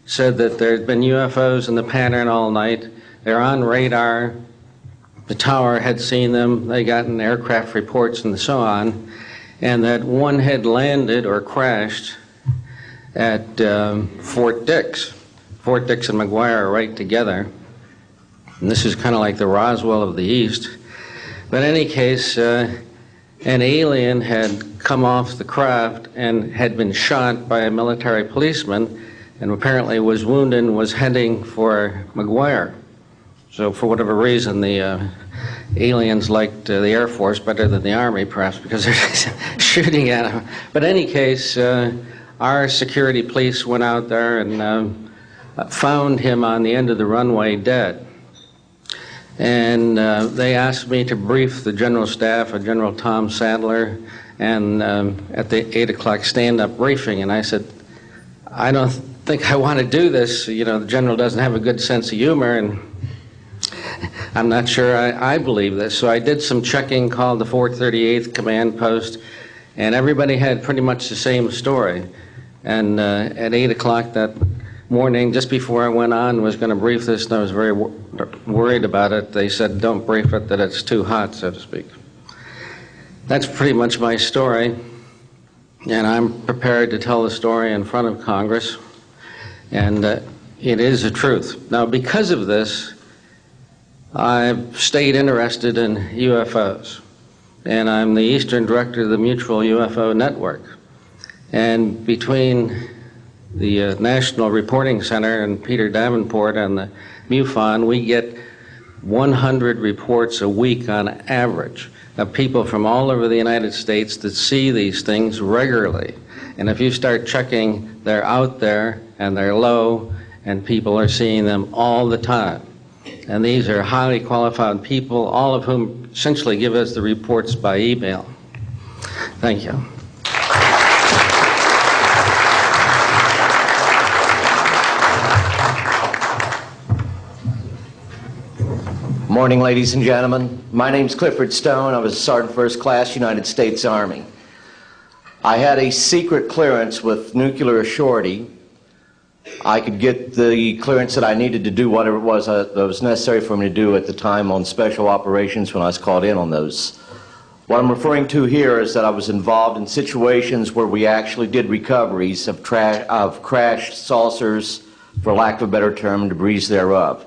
Q: said that there had been UFOs in the pattern all night. They're on radar. The tower had seen them. They gotten aircraft reports and so on. And that one had landed or crashed at Fort Dix. Fort Dix and McGuire are right together. And this is kind of like the Roswell of the East. But in any case, an alien had come off the craft and had been shot by a military policeman and apparently was wounded and was heading for McGuire. So for whatever reason, the aliens liked the Air Force better than the Army, perhaps because they're shooting at them. But in any case, our security police went out there and found him on the end of the runway dead. And they asked me to brief the general staff, General Tom Sadler, and at the 8 o'clock stand-up briefing. And I said, I don't think I want to do this. You know, the general doesn't have a good sense of humor, and I'm not sure I believe this. So I did some checking, called the 438th Command Post, and everybody had pretty much the same story. And at 8 o'clock that morning, just before I went on, was going to brief this, and I was very worried about it. They said, don't brief it, that it's too hot, so to speak. That's pretty much my story, and I'm prepared to tell the story in front of Congress, and it is the truth. Now, because of this, I've stayed interested in UFOs, and I'm the Eastern Director of the Mutual UFO Network. And between the National Reporting Center and Peter Davenport and the MUFON, we get 100 reports a week on average of people from all over the United States that see these things regularly. And if you start checking, they're out there and they're low, and people are seeing them all the time. And these are highly qualified people, all of whom essentially give us the reports by email. Thank you.
R: Morning, ladies and gentlemen. My name's Clifford Stone. I was a Sergeant First Class, United States Army. I had a secret clearance with nuclear surety. I could get the clearance that I needed to do whatever it was that was necessary for me to do at the time on special operations when I was called in on those. What I'm referring to here is that I was involved in situations where we actually did recoveries of crashed saucers, for lack of a better term, debris thereof.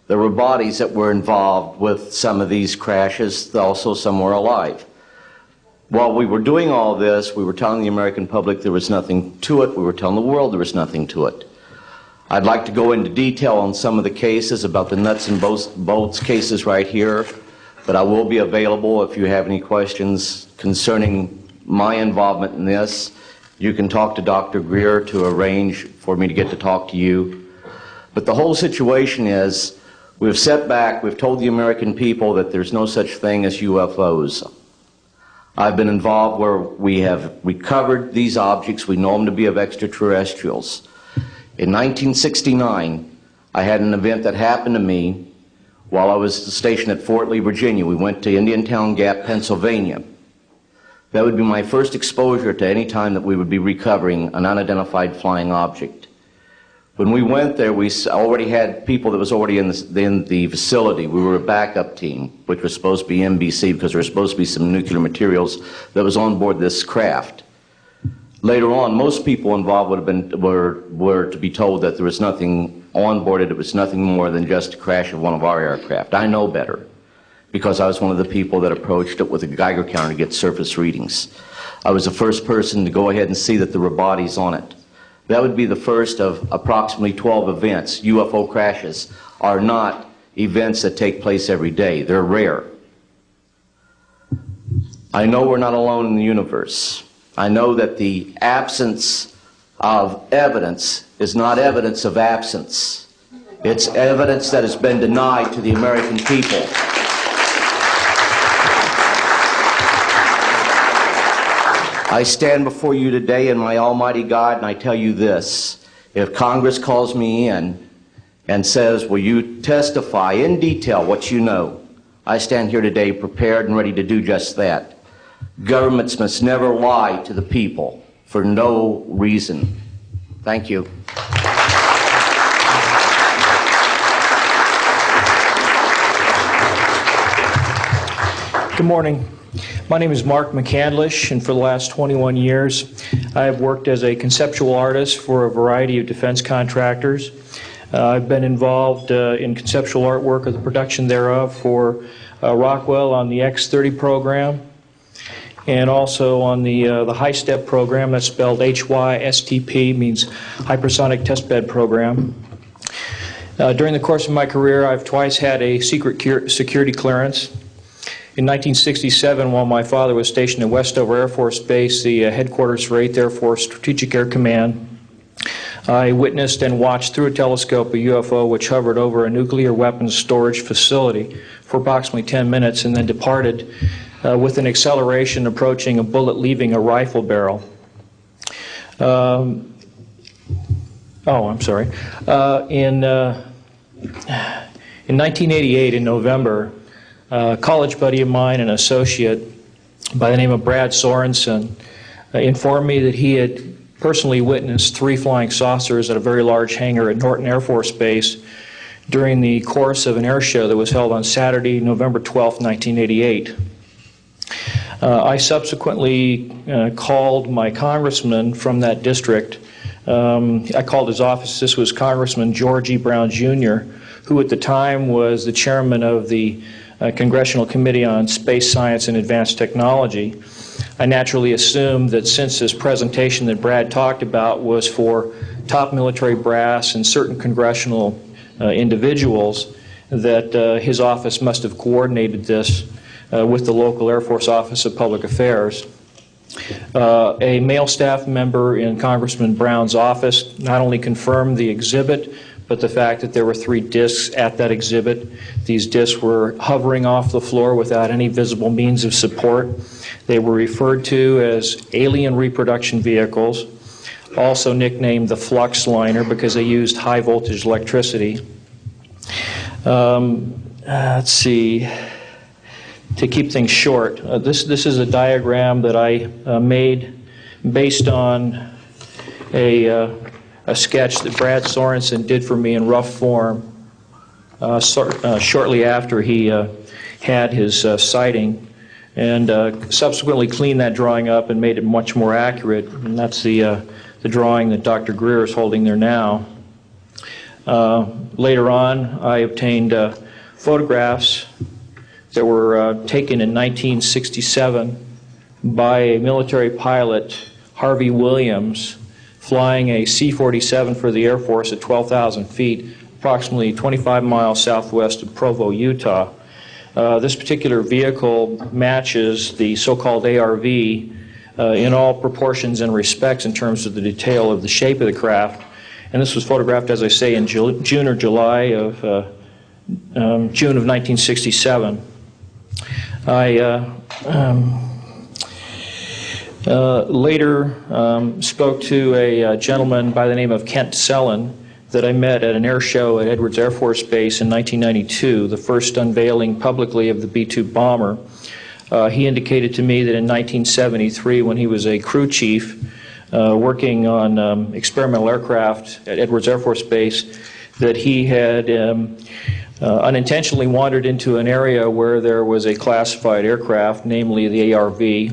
R: There were bodies that were involved with some of these crashes, also some were alive. While we were doing all this, we were telling the American public there was nothing to it. We were telling the world there was nothing to it. I'd like to go into detail on some of the cases, about the nuts and bolts cases right here, but I will be available if you have any questions concerning my involvement in this. You can talk to Dr. Greer to arrange for me to get to talk to you. But the whole situation is, we've set back, we've told the American people that there's no such thing as UFOs. I've been involved where we have recovered these objects. We know them to be of extraterrestrials. In 1969, I had an event that happened to me while I was stationed at Fort Lee, Virginia. We went to Indiantown Gap, Pennsylvania. That would be my first exposure to any time that we would be recovering an unidentified flying object. When we went there, we already had people that was already in the facility. We were a backup team, which was supposed to be NBC because there was supposed to be some nuclear materials that was on board this craft. Later on, most people involved were to be told that there was nothing on board it. It was nothing more than just a crash of one of our aircraft. I know better because I was one of the people that approached it with a Geiger counter to get surface readings. I was the first person to go ahead and see that there were bodies on it. That would be the first of approximately 12 events. UFO crashes are not events that take place every day. They're rare. I know we're not alone in the universe. I know that the absence of evidence is not evidence of absence. It's evidence that has been denied to the American people. I stand before you today in my almighty God, and I tell you this. If Congress calls me in and says, will you testify in detail what you know, I stand here today prepared and ready to do just that. Governments must never lie to the people for no reason. Thank you.
S: Good morning. My name is Mark McCandlish, and for the last 21 years, I have worked as a conceptual artist for a variety of defense contractors. I've been involved in conceptual artwork of the production thereof for Rockwell on the X-30 program, and also on the HISTEP program. That's spelled HYSTP, means Hypersonic Testbed Program. During the course of my career, I've twice had a secret security clearance. In 1967, while my father was stationed at Westover Air Force Base, the headquarters for 8th Air Force Strategic Air Command, I witnessed and watched through a telescope a UFO which hovered over a nuclear weapons storage facility for approximately 10 minutes and then departed with an acceleration approaching a bullet leaving a rifle barrel. In 1988, in November, a college buddy of mine, an associate by the name of Brad Sorensen, informed me that he had personally witnessed 3 flying saucers at a very large hangar at Norton Air Force Base during the course of an air show that was held on Saturday, November 12, 1988. I subsequently called my congressman from that district. I called his office. This was Congressman George E. Brown, Jr., who at the time was the chairman of the Congressional Committee on Space Science and Advanced Technology. I naturally assumed that since this presentation that Brad talked about was for top military brass and certain congressional individuals, that his office must have coordinated this with the local Air Force Office of Public Affairs. A male staff member in Congressman Brown's office not only confirmed the exhibit, but the fact that there were 3 discs at that exhibit. These discs were hovering off the floor without any visible means of support. They were referred to as alien reproduction vehicles, also nicknamed the flux liner because they used high voltage electricity. Let's see. To keep things short, this is a diagram that I made based on a sketch that Brad Sorensen did for me in rough form shortly after he had his sighting, and subsequently cleaned that drawing up and made it much more accurate. And that's the drawing that Dr. Greer is holding there now. Later on, I obtained photographs that were taken in 1967 by a military pilot, Harvey Williams, flying a C-47 for the Air Force at 12,000 feet, approximately 25 miles southwest of Provo, Utah. This particular vehicle matches the so-called ARV in all proportions and respects in terms of the detail of the shape of the craft. And this was photographed, as I say, in June or July of June of 1967. I later spoke to a gentleman by the name of Kent Sellen that I met at an air show at Edwards Air Force Base in 1992, the first unveiling publicly of the B-2 bomber. He indicated to me that in 1973, when he was a crew chief working on experimental aircraft at Edwards Air Force Base, that he had unintentionally wandered into an area where there was a classified aircraft, namely the ARV.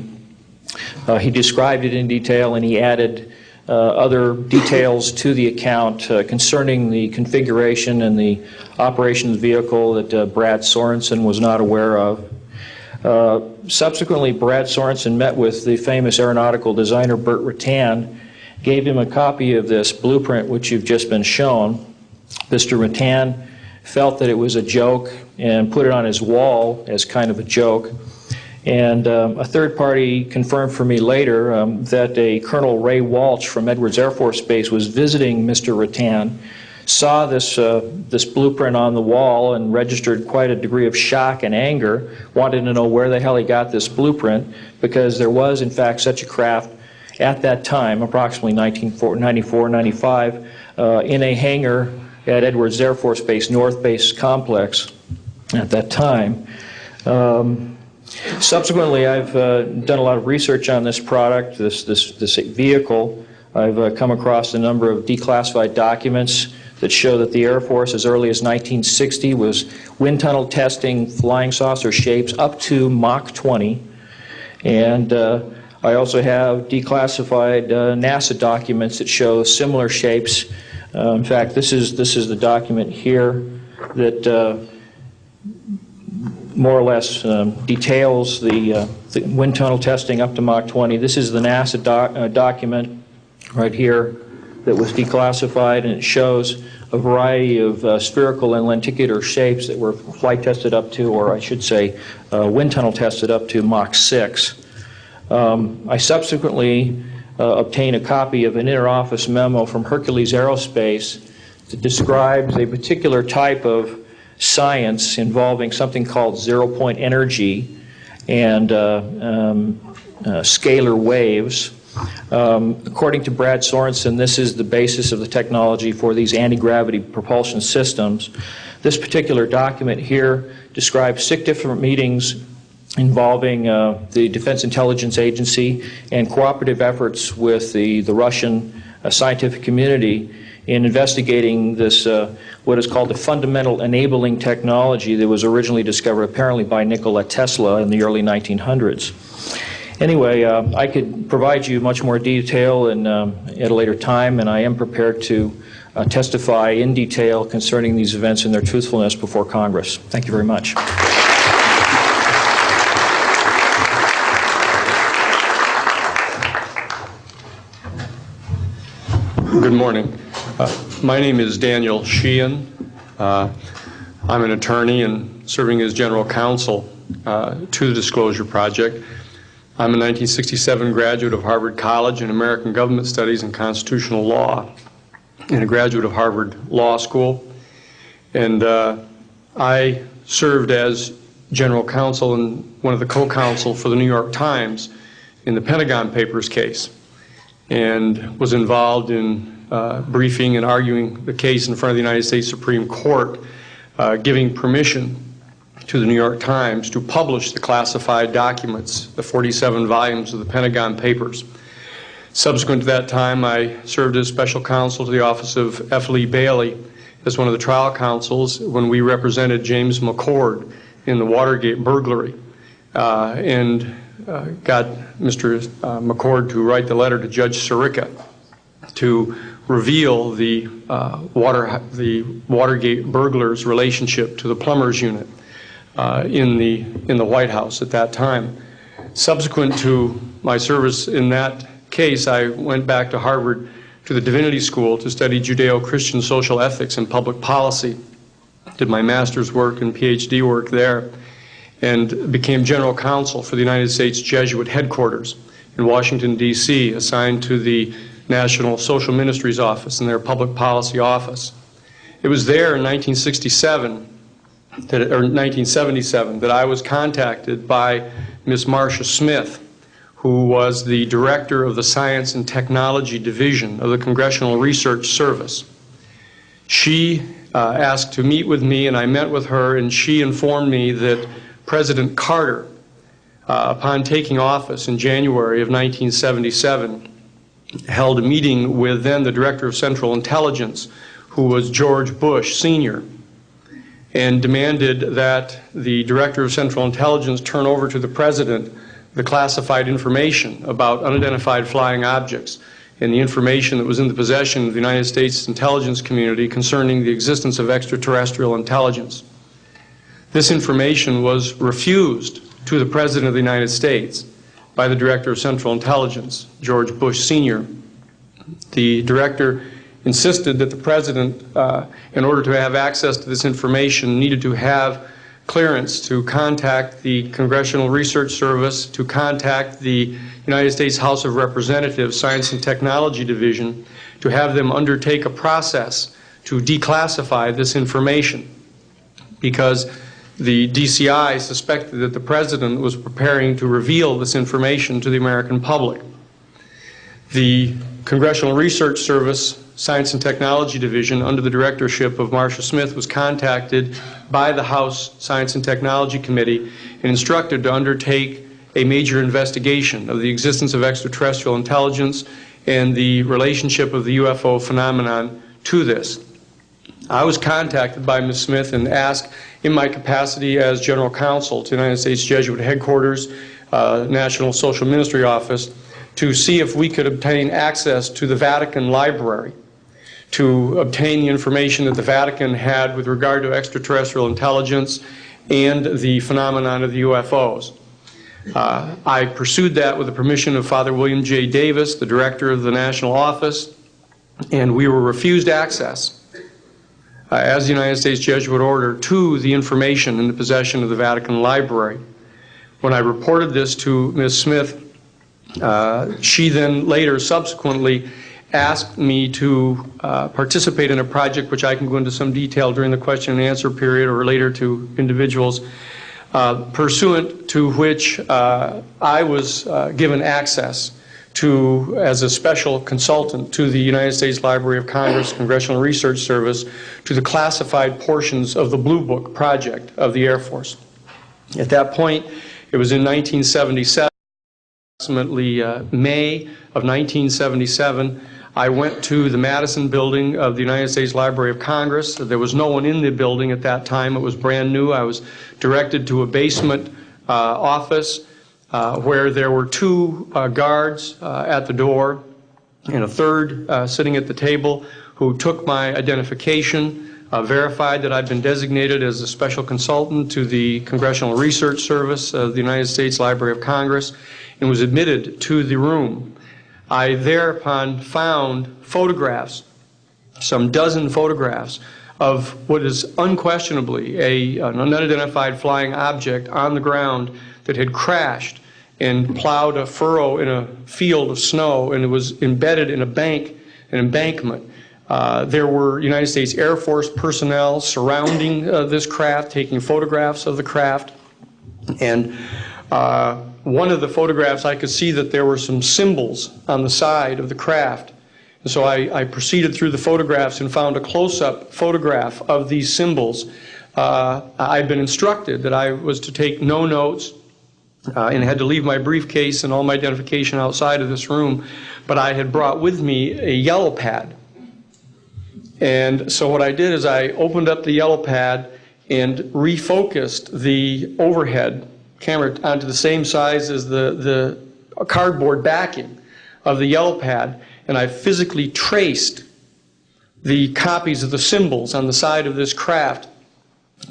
S: He described it in detail, and he added other details to the account concerning the configuration and the operation of the vehicle that Brad Sorensen was not aware of. Subsequently, Brad Sorensen met with the famous aeronautical designer Burt Rutan, gave him a copy of this blueprint which you've just been shown. Mr. Rutan felt that it was a joke and put it on his wall as kind of a joke. And a third party confirmed for me later that a Colonel Ray Walsh from Edwards Air Force Base was visiting Mr. Rutan, saw this blueprint on the wall and registered quite a degree of shock and anger, wanted to know where the hell he got this blueprint, because there was in fact such a craft at that time, approximately 1994-95, in a hangar at Edwards Air Force Base, North Base Complex at that time. Subsequently, I've done a lot of research on this product, this vehicle. I've come across a number of declassified documents that show that the Air Force, as early as 1960, was wind tunnel testing flying saucer shapes up to Mach 20. And I also have declassified NASA documents that show similar shapes. In fact, this is the document here that more or less details the wind tunnel testing up to Mach 20. This is the NASA document right here that was declassified, and it shows a variety of spherical and lenticular shapes that were flight tested up to, or I should say, wind tunnel tested up to Mach 6. I subsequently obtained a copy of an interoffice memo from Hercules Aerospace that describes a particular type of science involving something called zero-point energy and scalar waves. According to Brad Sorensen, this is the basis of the technology for these anti-gravity propulsion systems. This particular document here describes 6 different meetings involving the Defense Intelligence Agency and cooperative efforts with the Russian scientific community in investigating this, what is called the fundamental enabling technology that was originally discovered apparently by Nikola Tesla in the early 1900s. Anyway, I could provide you much more detail at a later time, and I am prepared to testify in detail concerning these events and their truthfulness before Congress. Thank you very much.
T: Good morning. My name is Daniel Sheehan. I'm an attorney and serving as general counsel to the Disclosure Project. I'm a 1967 graduate of Harvard College in American Government Studies and Constitutional Law, and a graduate of Harvard Law School. And I served as general counsel and one of the co-counsel for the New York Times in the Pentagon Papers case, and was involved in briefing and arguing the case in front of the United States Supreme Court, giving permission to the New York Times to publish the classified documents, the 47 volumes of the Pentagon Papers. Subsequent to that time, I served as special counsel to the office of F. Lee Bailey as one of the trial counsels when we represented James McCord in the Watergate burglary, and got Mr. McCord to write the letter to Judge Sirica to reveal the Watergate burglars' relationship to the plumbers unit in the White House at that time. Subsequent to my service in that case, I went back to Harvard to the Divinity School to study Judeo-Christian social ethics and public policy. Did my master's work and PhD work there, and became general counsel for the United States Jesuit headquarters in Washington, D.C., assigned to the National Social Ministries Office and their public policy office. It was there in 1977 that I was contacted by Ms. Marcia Smith, who was the director of the Science and Technology Division of the Congressional Research Service. She asked to meet with me, and I met with her, and she informed me that President Carter, upon taking office in January of 1977, held a meeting with then the Director of Central Intelligence, who was George Bush Sr., and demanded that the Director of Central Intelligence turn over to the President the classified information about unidentified flying objects and the information that was in the possession of the United States intelligence community concerning the existence of extraterrestrial intelligence. This information was refused to the President of the United States by the Director of Central Intelligence, George Bush Sr. The Director insisted that the President, in order to have access to this information, needed to have clearance to contact the Congressional Research Service, to contact the United States House of Representatives Science and Technology Division, to have them undertake a process to declassify this information, because the DCI suspected that the President was preparing to reveal this information to the American public. The Congressional Research Service Science and Technology Division, under the directorship of Marcia Smith, was contacted by the House Science and Technology Committee and instructed to undertake a major investigation of the existence of extraterrestrial intelligence and the relationship of the UFO phenomenon to this. I was contacted by Ms. Smith and asked, in my capacity as general counsel to the United States Jesuit headquarters, National Social Ministry Office, to see if we could obtain access to the Vatican Library, to obtain the information that the Vatican had with regard to extraterrestrial intelligence and the phenomenon of the UFOs. I pursued that with the permission of Father William J. Davis, the director of the National Office, and we were refused access as the United States Jesuit Order to the information in the possession of the Vatican Library. When I reported this to Ms. Smith, she then later subsequently asked me to participate in a project which I can go into some detail during the question and answer period or later to individuals, pursuant to which I was given access to, as a special consultant to the United States Library of Congress Congressional Research Service, to the classified portions of the Blue Book project of the Air Force. At that point, it was in 1977, approximately May of 1977, I went to the Madison building of the United States Library of Congress. There was no one in the building at that time. It was brand new. I was directed to a basement office where there were two guards at the door and a third sitting at the table who took my identification, verified that I'd been designated as a special consultant to the Congressional Research Service of the United States Library of Congress, and was admitted to the room. I thereupon found photographs, some dozen photographs, of what is unquestionably an unidentified flying object on the ground that had crashed and plowed a furrow in a field of snow, and it was embedded in an embankment. There were United States Air Force personnel surrounding this craft, taking photographs of the craft. And one of the photographs, I could see that there were some symbols on the side of the craft. And so I proceeded through the photographs and found a close-up photograph of these symbols. I'd been instructed that I was to take no notes and had to leave my briefcase and all my identification outside of this room, but I had brought with me a yellow pad. And so what I did is I opened up the yellow pad and refocused the overhead camera onto the same size as the cardboard backing of the yellow pad, and I physically traced the copies of the symbols on the side of this craft,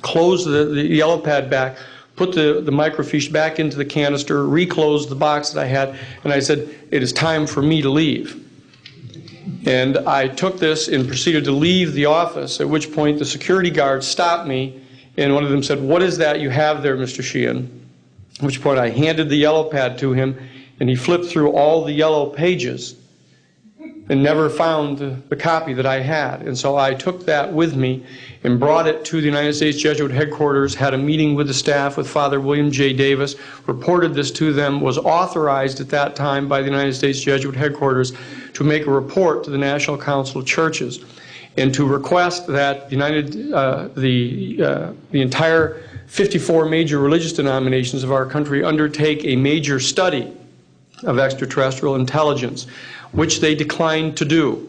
T: closed the yellow pad back, put the microfiche back into the canister, reclosed the box that I had, and I said, it is time for me to leave. And I took this and proceeded to leave the office, at which point the security guards stopped me, and one of them said, "What is that you have there, Mr. Sheehan?" At which point I handed the yellow pad to him, and he flipped through all the yellow pages and never found the copy that I had. And so I took that with me and brought it to the United States Jesuit headquarters, had a meeting with the staff, with Father William J. Davis, reported this to them, was authorized at that time by the United States Jesuit headquarters to make a report to the National Council of Churches and to request that the entire 54 major religious denominations of our country undertake a major study of extraterrestrial intelligence, which they declined to do.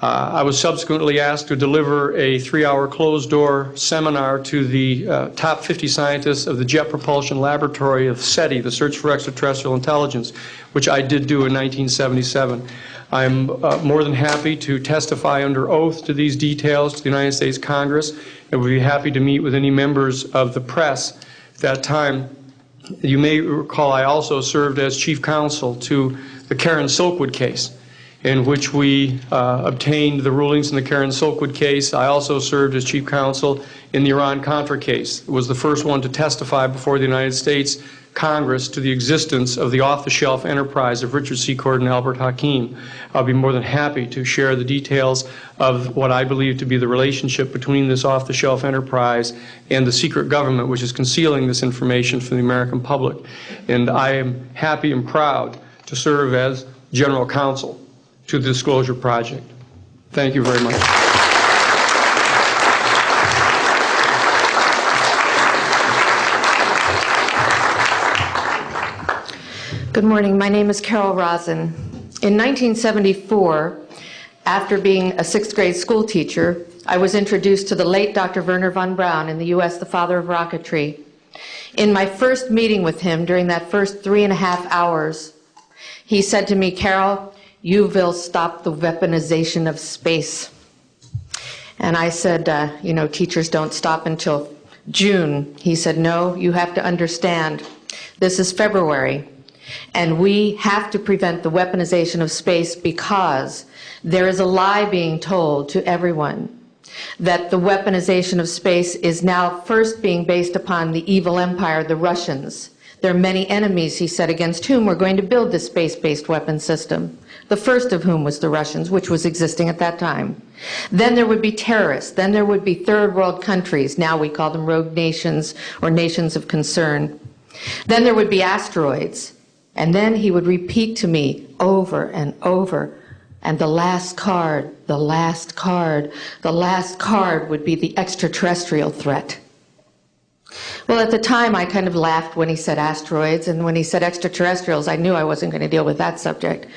T: I was subsequently asked to deliver a 3-hour closed-door seminar to the top 50 scientists of the Jet Propulsion Laboratory of CSETI, the Search for Extraterrestrial Intelligence, which I did do in 1977. I'm more than happy to testify under oath to these details to the United States Congress, and would be happy to meet with any members of the press at that time. You may recall I also served as chief counsel to the Karen Silkwood case, in which we obtained the rulings in the Karen Silkwood case. I also served as chief counsel in the Iran-Contra case. It was the first one to testify before the United States Congress to the existence of the off-the-shelf enterprise of Richard Secord and Albert Hakim. I'll be more than happy to share the details of what I believe to be the relationship between this off-the-shelf enterprise and the secret government which is concealing this information from the American public. And I am happy and proud to serve as general counsel to the Disclosure Project. Thank you very much.
U: Good morning. My name is Carol Rosen. In 1974, after being a 6th grade school teacher, I was introduced to the late Dr. Wernher von Braun, in the U.S. the father of rocketry. In my first meeting with him, during that first 3.5 hours, he said to me, "Carol, you will stop the weaponization of space." And I said, you know, teachers don't stop until June. He said, "No, you have to understand, this is February. And we have to prevent the weaponization of space because there is a lie being told to everyone that the weaponization of space is now first being based upon the evil empire, the Russians. There are many enemies," he said, "against whom we're going to build this space-based weapon system. The first of whom was the Russians, which was existing at that time. Then there would be terrorists. Then there would be third world countries. Now we call them rogue nations or nations of concern. Then there would be asteroids." And then he would repeat to me over and over, and the last card, the last card, the last card would be the extraterrestrial threat. Well, at the time, I kind of laughed when he said asteroids, and when he said extraterrestrials, I knew I wasn't going to deal with that subject.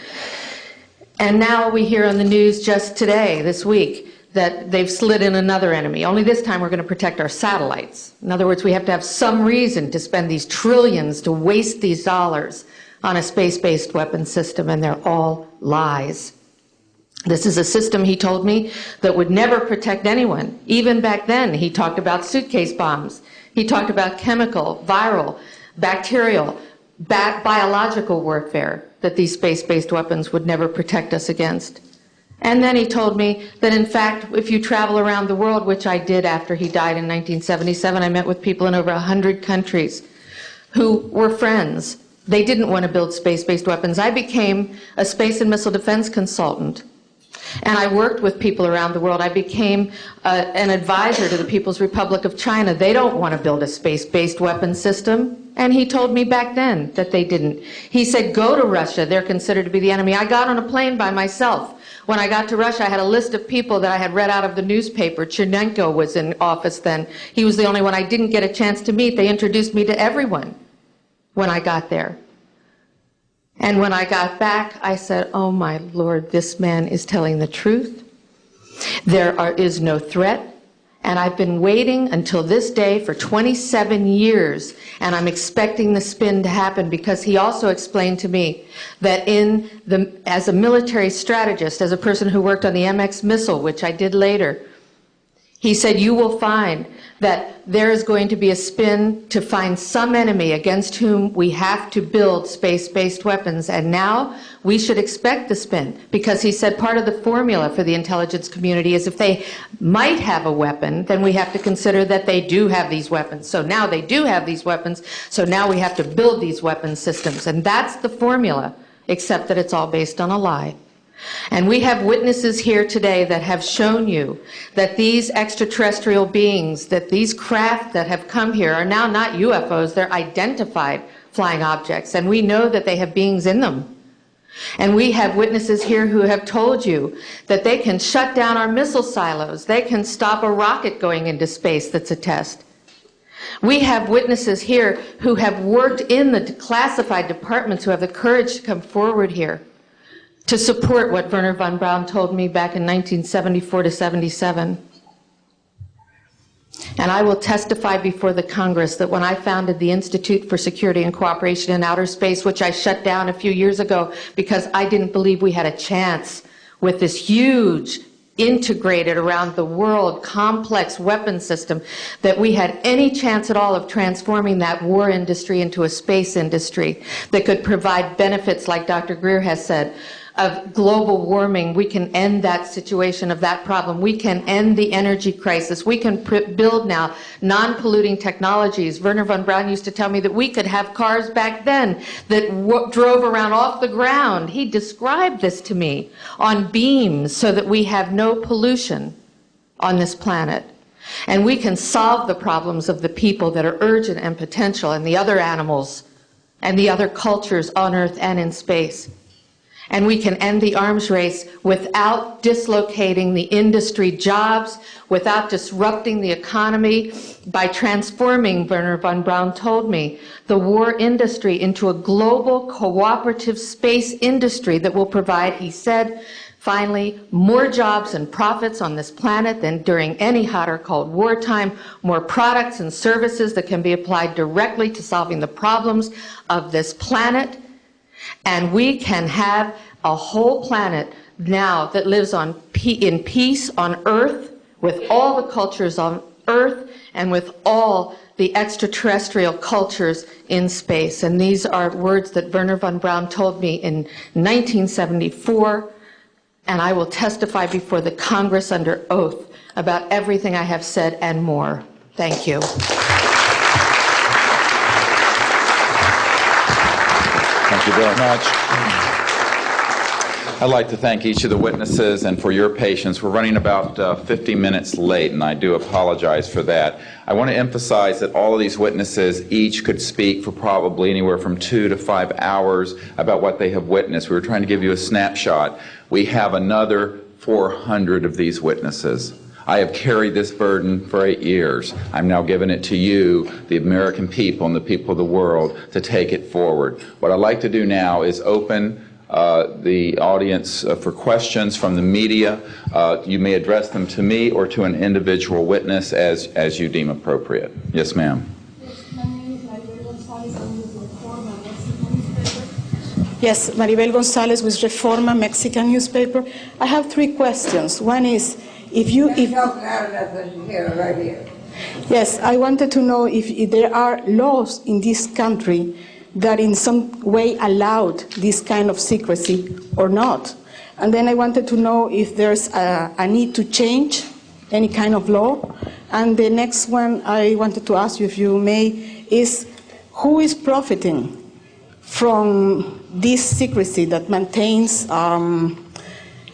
U: And now we hear on the news just today, this week, that they've slid in another enemy. Only this time we're going to protect our satellites. In other words, we have to have some reason to spend these trillions, to waste these dollars on a space-based weapon system, and they're all lies. This is a system, he told me, that would never protect anyone. Even back then, he talked about suitcase bombs. He talked about chemical, viral, bacterial, biological warfare, that these space-based weapons would never protect us against. And then he told me that, in fact, if you travel around the world, which I did after he died in 1977, I met with people in over 100 countries who were friends. They didn't want to build space-based weapons. I became a space and missile defense consultant, and I worked with people around the world. I became an advisor to the People's Republic of China. They don't want to build a space-based weapon system, and he told me back then that they didn't. He said, go to Russia. They're considered to be the enemy. I got on a plane by myself. When I got to Russia, I had a list of people that I had read out of the newspaper. Chernenko was in office then. He was the only one I didn't get a chance to meet. They introduced me to everyone when I got there. And when I got back, I said, oh my Lord, this man is telling the truth. There is no threat. And I've been waiting until this day for 27 years, and I'm expecting the spin to happen, because he also explained to me that as a military strategist, as a person who worked on the MX missile, which I did later, he said, you will find that there is going to be a spin to find some enemy against whom we have to build space-based weapons. And now we should expect the spin, because he said part of the formula for the intelligence community is if they might have a weapon, then we have to consider that they do have these weapons. So now they do have these weapons, so now we have to build these weapon systems. And that's the formula, except that it's all based on a lie. And we have witnesses here today that have shown you that these extraterrestrial beings, that these craft that have come here are now not UFOs, they're identified flying objects, and we know that they have beings in them. And we have witnesses here who have told you that they can shut down our missile silos, they can stop a rocket going into space that's a test. We have witnesses here who have worked in the classified departments, who have the courage to come forward here to support what Wernher von Braun told me back in 1974 to 77. And I will testify before the Congress that when I founded the Institute for Security and Cooperation in Outer Space, which I shut down a few years ago because I didn't believe we had a chance with this huge, integrated around the world, complex weapon system, that we had any chance at all of transforming that war industry into a space industry that could provide benefits, like Dr. Greer has said, of global warming. We can end that situation of that problem. We can end the energy crisis. We can build now non-polluting technologies. Wernher von Braun used to tell me that we could have cars back then that drove around off the ground. He described this to me on beams so that we have no pollution on this planet. And we can solve the problems of the people that are urgent and potential, and the other animals and the other cultures on Earth and in space. And we can end the arms race without dislocating the industry jobs, without disrupting the economy, by transforming, Wernher von Braun told me, the war industry into a global cooperative space industry that will provide, he said, finally, more jobs and profits on this planet than during any hot or cold wartime, more products and services that can be applied directly to solving the problems of this planet. And we can have a whole planet now that lives in peace on Earth, with all the cultures on Earth and with all the extraterrestrial cultures in space. And these are words that Wernher von Braun told me in 1974, and I will testify before the Congress under oath about everything I have said and more. Thank you.
B: Thank you very much. I'd like to thank each of the witnesses and for your patience. We're running about 50 minutes late, and I do apologize for that. I want to emphasize that all of these witnesses each could speak for probably anywhere from 2 to 5 hours about what they have witnessed. We were trying to give you a snapshot. We have another 400 of these witnesses. I have carried this burden for 8 years. I'm now giving it to you, the American people and the people of the world, to take it forward. What I'd like to do now is open the audience for questions from the media. You may address them to me or to an individual witness as you deem appropriate. Yes, ma'am.
A: Yes, Maribel Gonzalez with Reforma, Mexican newspaper. I have 3 questions. One is, yes, I wanted to know if there are laws in this country that in some way allowed this kind of secrecy or not? And then I wanted to know if there's a need to change any kind of law. And the next one I wanted to ask you, if you may, is who is profiting from this secrecy that maintains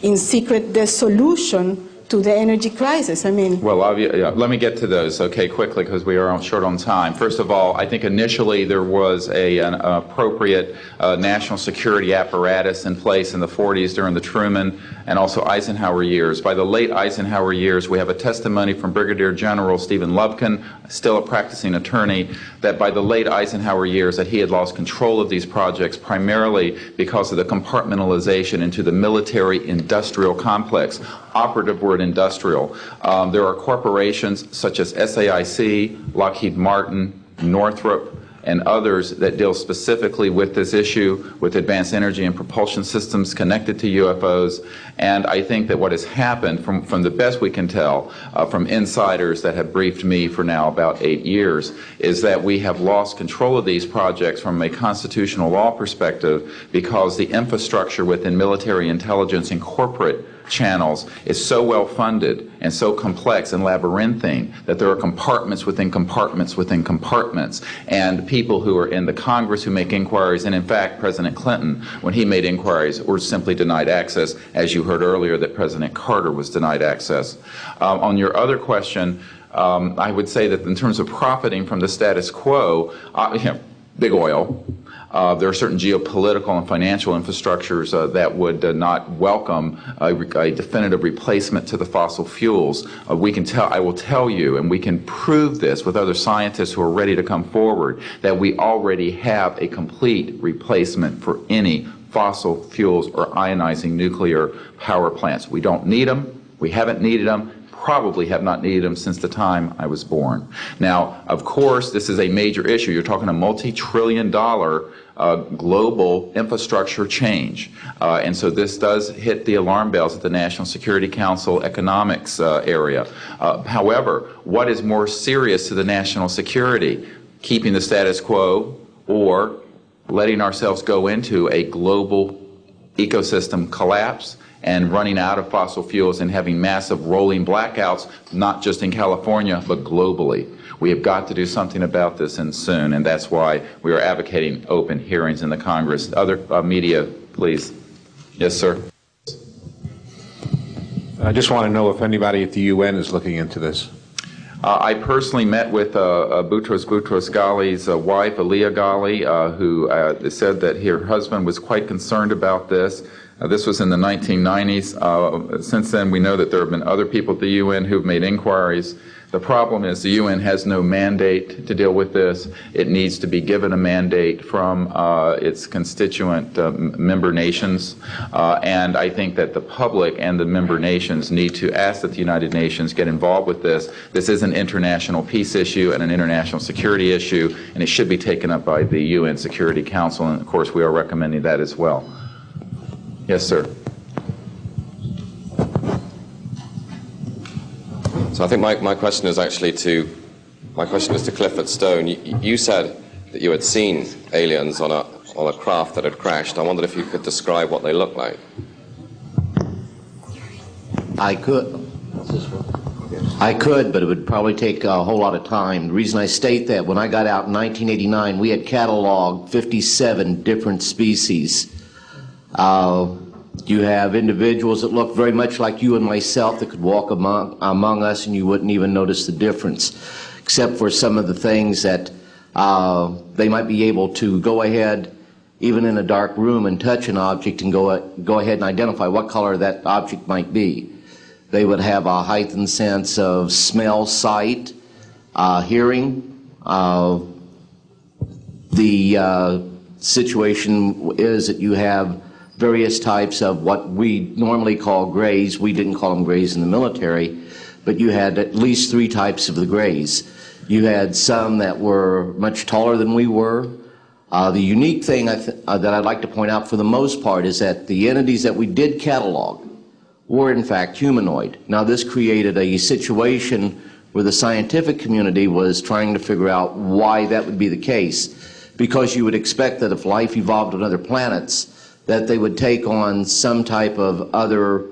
A: in secret the solution to the energy crisis? I mean...
B: Well, let me get to those, okay, quickly, because we are short on time. First of all, I think initially there was an appropriate national security apparatus in place in the 40s during the Truman and also Eisenhower years. By the late Eisenhower years, we have a testimony from Brigadier General Stephen Lubkin, still a practicing attorney, that by the late Eisenhower years that he had lost control of these projects primarily because of the compartmentalization into the military-industrial complex. Operative word industrial. There are corporations such as SAIC, Lockheed Martin, Northrop, and others that deal specifically with this issue, with advanced energy and propulsion systems connected to UFOs. And I think that what has happened, from the best we can tell, from insiders that have briefed me for now about 8 years, is that we have lost control of these projects from a constitutional law perspective because the infrastructure within military intelligence and corporate channels is so well funded and so complex and labyrinthine that there are compartments within compartments within compartments, and people who are in the Congress who make inquiries, and in fact President Clinton, when he made inquiries, were simply denied access, as you heard earlier that President Carter was denied access. On your other question, I would say that in terms of profiting from the status quo, big oil. There are certain geopolitical and financial infrastructures that would not welcome a definitive replacement to the fossil fuels. I will tell you, and we can prove this with other scientists who are ready to come forward, that we already have a complete replacement for any fossil fuels or ionizing nuclear power plants. We don't need them. We haven't needed them. Probably have not needed them since the time I was born. Now, of course, this is a major issue. You're talking a multi-trillion-dollar global infrastructure change. And so this does hit the alarm bells at the National Security Council economics area. However, what is more serious to the national security? Keeping the status quo or letting ourselves go into a global ecosystem collapse and running out of fossil fuels and having massive rolling blackouts, not just in California, but globally. We have got to do something about this, and soon, and that's why we are advocating open hearings in the Congress. Other media, please. Yes, sir.
I: I just want to know if anybody at the UN is looking into this.
B: I personally met with Boutros Ghali's wife, Aliyah Ghali, who said that her husband was quite concerned about this. This was in the 1990s. Since then, we know that there have been other people at the UN who have made inquiries. The problem is the UN has no mandate to deal with this. It needs to be given a mandate from its constituent member nations. And I think that the public and the member nations need to ask that the United Nations get involved with this. This is an international peace issue and an international security issue, and it should be taken up by the UN Security Council. And of course, we are recommending that as well. Yes, sir.
C: So I think my question is actually to Clifford Stone. You said that you had seen aliens on a craft that had crashed. I wondered if you could describe what they looked like.
R: I could, but it would probably take a whole lot of time. The reason I state that, when I got out in 1989, we had cataloged 57 different species. You have individuals that look very much like you and myself that could walk among us and you wouldn't even notice the difference, except for some of the things that they might be able to go ahead, even in a dark room, and touch an object and go ahead and identify what color that object might be. They would have a heightened sense of smell, sight, hearing. The situation is that you have various types of what we normally call grays. We didn't call them grays in the military, but you had at least 3 types of the grays. You had some that were much taller than we were. The unique thing that I'd like to point out for the most part is that the entities that we did catalog were in fact humanoid. Now this created a situation where the scientific community was trying to figure out why that would be the case, because you would expect that if life evolved on other planets, that they would take on some type of other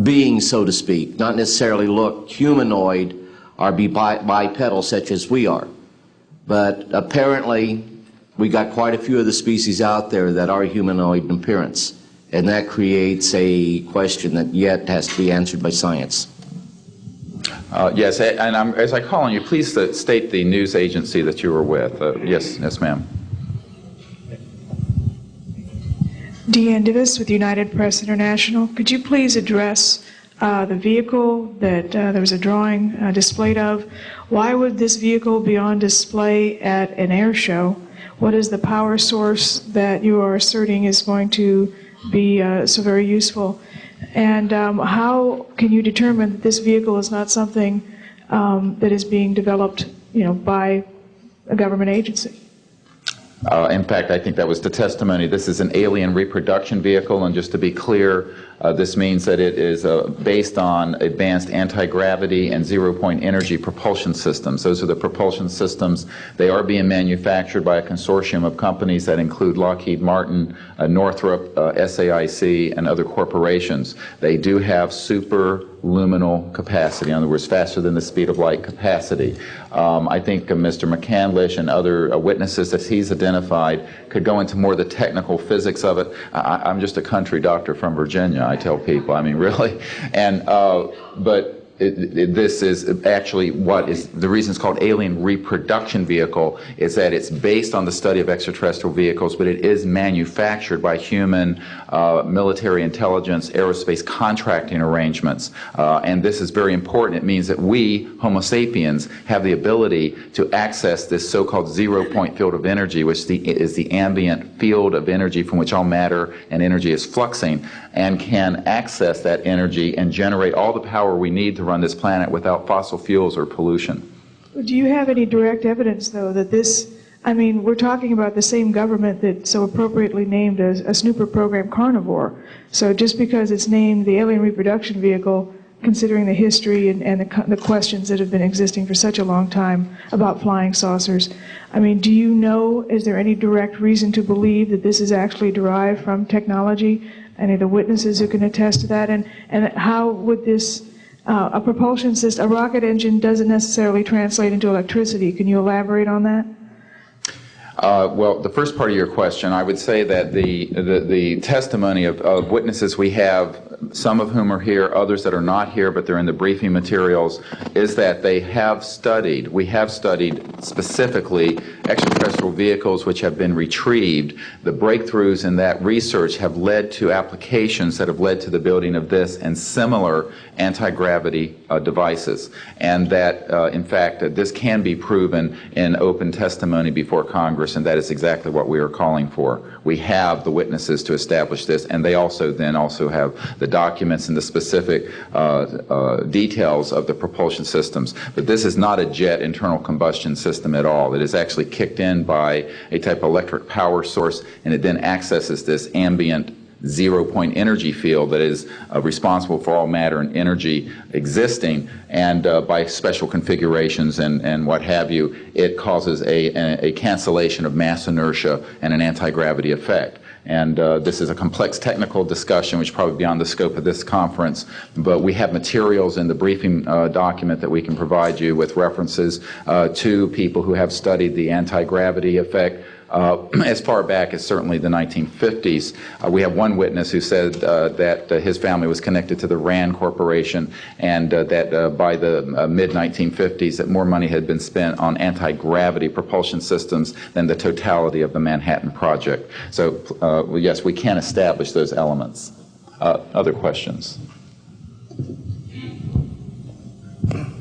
R: being, so to speak, not necessarily look humanoid or be bipedal such as we are. But apparently, we got quite a few of the species out there that are humanoid in appearance, and that creates a question that yet has to be answered by science.
B: Yes, and as I call on you, please state the news agency that you were with. Yes, ma'am.
D: Deanne Divis with United Press International. Could you please address the vehicle that there was a drawing displayed of? Why would this vehicle be on display at an air show? What is the power source that you are asserting is going to be so very useful? And how can you determine that this vehicle is not something that is being developed, by a government agency?
B: In fact, I think that was the testimony. This is an alien reproduction vehicle, and just to be clear, this means that it is based on advanced anti-gravity and zero-point energy propulsion systems. Those are the propulsion systems. They are being manufactured by a consortium of companies that include Lockheed Martin, Northrop, SAIC, and other corporations. They do have superluminal capacity, in other words, faster than the speed of light capacity. I think Mr. McCandlish and other witnesses that he's identified could go into more of the technical physics of it. I'm just a country doctor from Virginia, I tell people. I mean, really. And but this is actually what is the reason it's called alien reproduction vehicle, is that it's based on the study of extraterrestrial vehicles, but it is manufactured by human military intelligence, aerospace contracting arrangements. And this is very important. It means that we, Homo sapiens, have the ability to access this so-called zero-point field of energy, which is the ambient field of energy from which all matter and energy is fluxing, and can access that energy and generate all the power we need to run this planet without fossil fuels or pollution.
D: Do you have any direct evidence, though, that this, we're talking about the same government that so appropriately named a snooper program Carnivore. So just because it's named the alien reproduction vehicle, considering the history and the questions that have been existing for such a long time about flying saucers, do you know, is there any direct reason to believe that this is actually derived from technology? Any of the witnesses who can attest to that? And how would this, a propulsion system, a rocket engine doesn't necessarily translate into electricity. Can you elaborate on that?
B: Well, the first part of your question, I would say that the testimony of witnesses we have, some of whom are here, others that are not here, but they're in the briefing materials, is that we have studied specifically extraterrestrial vehicles which have been retrieved. The breakthroughs in that research have led to applications that have led to the building of this and similar anti-gravity devices. And that, in fact, this can be proven in open testimony before Congress, and that is exactly what we are calling for. We have the witnesses to establish this, and they also have the documents and the specific details of the propulsion systems. But this is not a jet internal combustion system at all. It is actually kicked in by a type of electric power source, and it then accesses this ambient zero-point energy field that is responsible for all matter and energy existing, and by special configurations and what have you, it causes a cancellation of mass inertia and an anti-gravity effect. And this is a complex technical discussion which is probably beyond the scope of this conference, but we have materials in the briefing document that we can provide you with references to people who have studied the anti-gravity effect as far back as certainly the 1950s. We have one witness who said that his family was connected to the RAND Corporation, and that by the mid-1950s that more money had been spent on anti-gravity propulsion systems than the totality of the Manhattan Project. So yes, we can establish those elements. Other questions?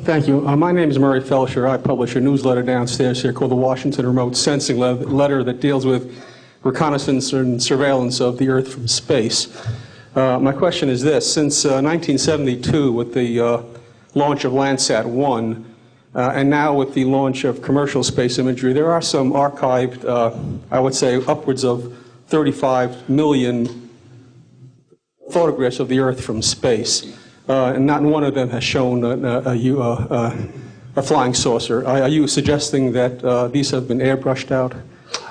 V: Thank you. My name is Murray Felsher. I publish a newsletter downstairs here called the Washington Remote Sensing Letter that deals with reconnaissance and surveillance of the Earth from space. My question is this. Since 1972, with the launch of Landsat 1, and now with the launch of commercial space imagery, there are some archived, I would say, upwards of 35 million photographs of the Earth from space. And not one of them has shown a a flying saucer. Are you suggesting that these have been airbrushed out?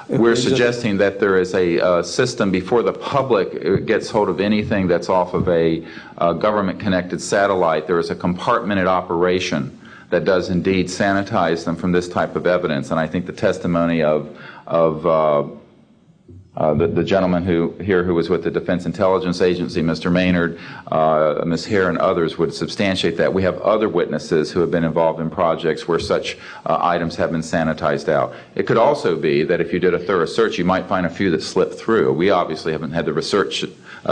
B: We're suggesting that there is a system before the public gets hold of anything that's off of a government-connected satellite. There is a compartmented operation that does indeed sanitize them from this type of evidence. And I think the testimony of the gentleman who was with the Defense Intelligence Agency, Mr. Maynard, Ms. Hare, and others would substantiate that. We have other witnesses who have been involved in projects where such items have been sanitized out. It could also be that if you did a thorough search, you might find a few that slipped through. We obviously haven't had the research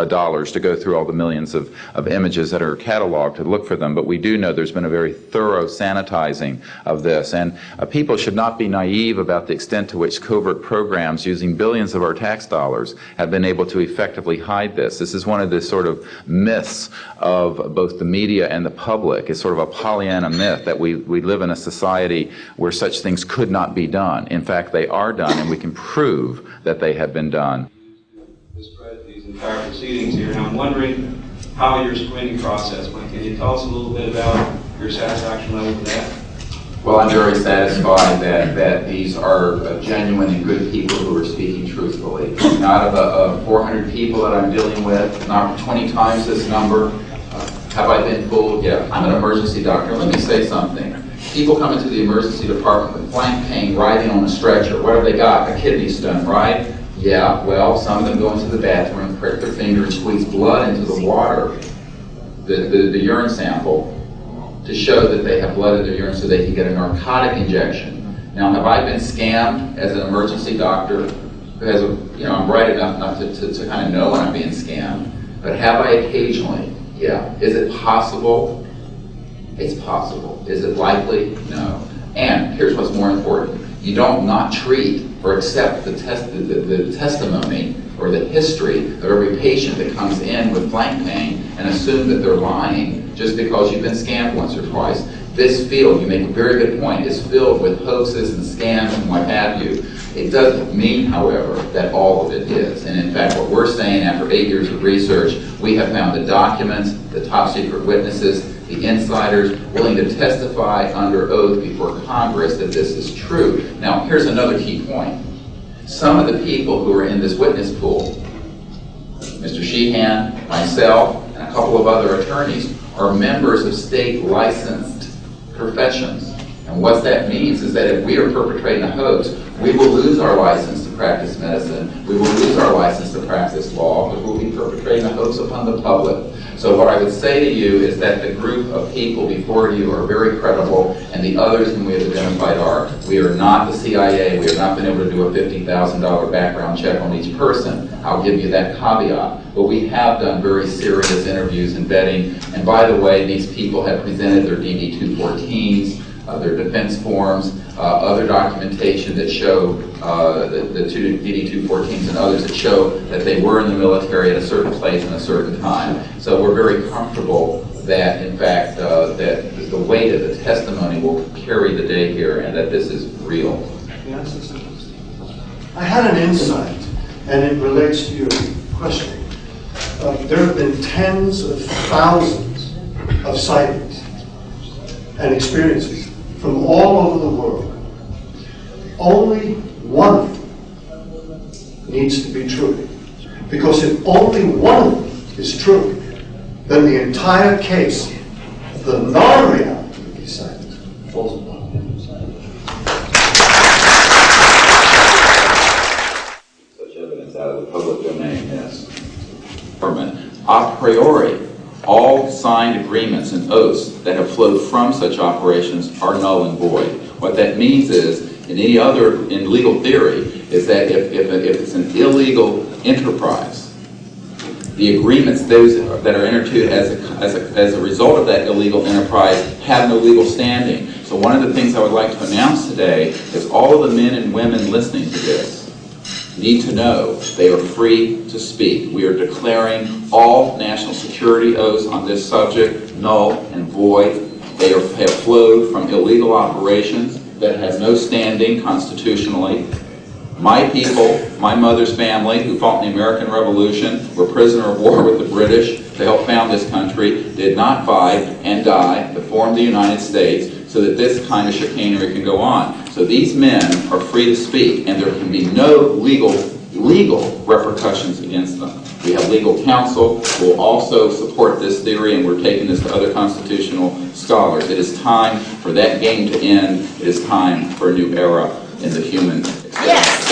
B: dollars to go through all the millions of images that are cataloged to look for them, but we do know there's been a very thorough sanitizing of this. And people should not be naive about the extent to which covert programs using billions of our tax dollars have been able to effectively hide this. This is one of the sort of myths of both the media and the public. It's sort of a Pollyanna myth that we live in a society where such things could not be done. In fact, they are done, and we can prove that they have been done.
E: Entire proceedings here, and I'm wondering how your screening process went. Can you tell us a little bit about your satisfaction level with that?
B: Well, I'm very satisfied that these are genuine and good people who are speaking truthfully. Out of 400 people that I'm dealing with, not 20 times this number, have I been fooled? Yeah, I'm an emergency doctor. Let me say something. People come into the emergency department with flank pain, riding on a stretcher. What have they got? A kidney stone, right? Yeah, well, some of them go into the bathroom, prick their finger, and squeeze blood into the water, the urine sample, to show that they have blood in their urine so they can get a narcotic injection. Now, have I been scammed as an emergency doctor who has I'm bright enough to kind of know when I'm being scammed, but have I occasionally? Yeah. Is it possible? It's possible. Is it likely? No. And here's what's more important. You don't not treat or accept the testimony or the history of every patient that comes in with flank pain and assume that they're lying just because you've been scammed once or twice. This field, you make a very good point, is filled with hoaxes and scams and what have you. It doesn't mean, however, that all of it is. And in fact, what we're saying after 8 years of research, we have found the documents, the top secret witnesses, the insiders willing to testify under oath before Congress that this is true. Now, here's another key point. Some of the people who are in this witness pool, Mr. Sheehan, myself, and a couple of other attorneys, are members of state licensed professions. And what that means is that if we are perpetrating a hoax, we will lose our license to practice medicine, we will lose our license to practice law, but we'll be perpetrating a hoax upon the public. So what I would say to you is that the group of people before you are very credible, and the others whom we have identified are. We are not the CIA. We have not been able to do a $50,000 background check on each person. I'll give you that caveat. But we have done very serious interviews and vetting. And by the way, these people have presented their DD-214s, their defense forms, other documentation that show the two DD-214s and others that show that they were in the military at a certain place and a certain time. So we're very comfortable that, in fact, that the weight of the testimony will carry the day here and that this is real.
F: I had an insight, and it relates to your question. There have been tens of thousands of sightings and experiences from all over the world. Only one of them needs to be true. Because if only one of them is true, then the entire case, the non-reality of these sightings, falls apart.
B: Such evidence out of the public domain, yes. A priori, all signed agreements and oaths that have flowed from such operations are null and void. What that means is, in legal theory, is that if it's an illegal enterprise, the agreements those that are entered into as a result of that illegal enterprise have no legal standing. So one of the things I would like to announce today is all of the men and women listening to this need to know they are free to speak. We are declaring all national security oaths on this subject null and void. They have flowed from illegal operations that has no standing constitutionally. My people, my mother's family, who fought in the American Revolution, were prisoner of war with the British to help found this country, did not fight and die to form the United States. So so that this kind of chicanery can go on. So these men are free to speak, and there can be no legal repercussions against them. We have legal counsel who will also support this theory, and we're taking this to other constitutional scholars. It is time for that game to end. It is time for a new era in the human experience.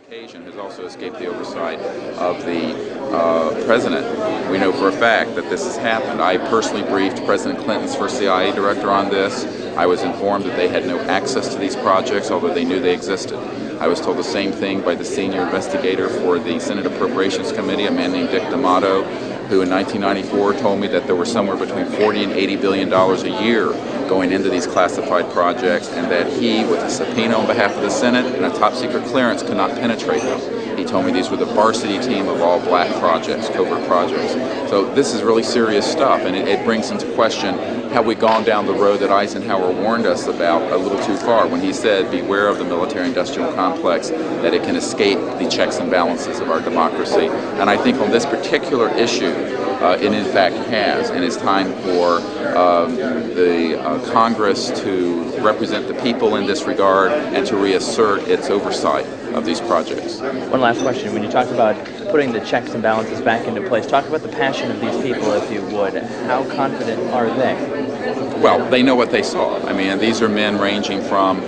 B: Occasion has also escaped the oversight of the president. We know for a fact that this has happened. I personally briefed President Clinton's first CIA director on this. I was informed that they had no access to these projects, although they knew they existed. I was told the same thing by the senior investigator for the Senate Appropriations Committee, a man named Dick D'Amato, who in 1994 told me that there were somewhere between $40 and $80 billion a year going into these classified projects, and that he, with a subpoena on behalf of the Senate and a top-secret clearance, could not penetrate them. He told me these were the varsity team of all black projects, covert projects. So this is really serious stuff, and it brings into question, have we gone down the road that Eisenhower warned us about a little too far when he said, beware of the military-industrial complex, that it can escape the checks and balances of our democracy. And I think on this particular issue, it in fact has, and it's time for the Congress to represent the people in this regard and to reassert its oversight of these projects.
G: One last question. When you talk about putting the checks and balances back into place, talk about the passion of these people, if you would. How confident are they?
B: Well, they know what they saw. I mean, these are men ranging from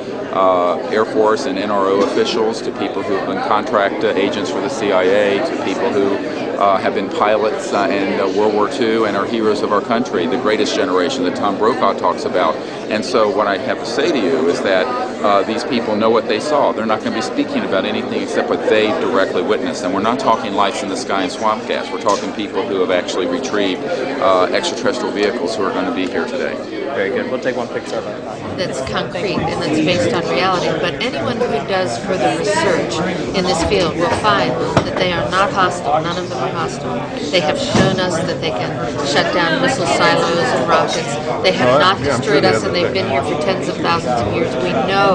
B: Air Force and NRO officials to people who have been contract agents for the CIA to people who have been pilots in World War II and are heroes of our country, the greatest generation that Tom Brokaw talks about. And so what I have to say to you is that these people know what they saw. They're not going to be speaking about anything except what they directly witnessed. And we're not talking lights in the sky and swamp gas. We're talking people who have actually retrieved extraterrestrial vehicles who are going to be here today.
G: Very good. We'll take one picture of it.
U: That's concrete and that's based on reality. But anyone who does further research in this field will find that they are not hostile. None of them are hostile. They have shown us that they can shut down missile silos and rockets. They have not destroyed us, and they've been here for tens of thousands of years. We know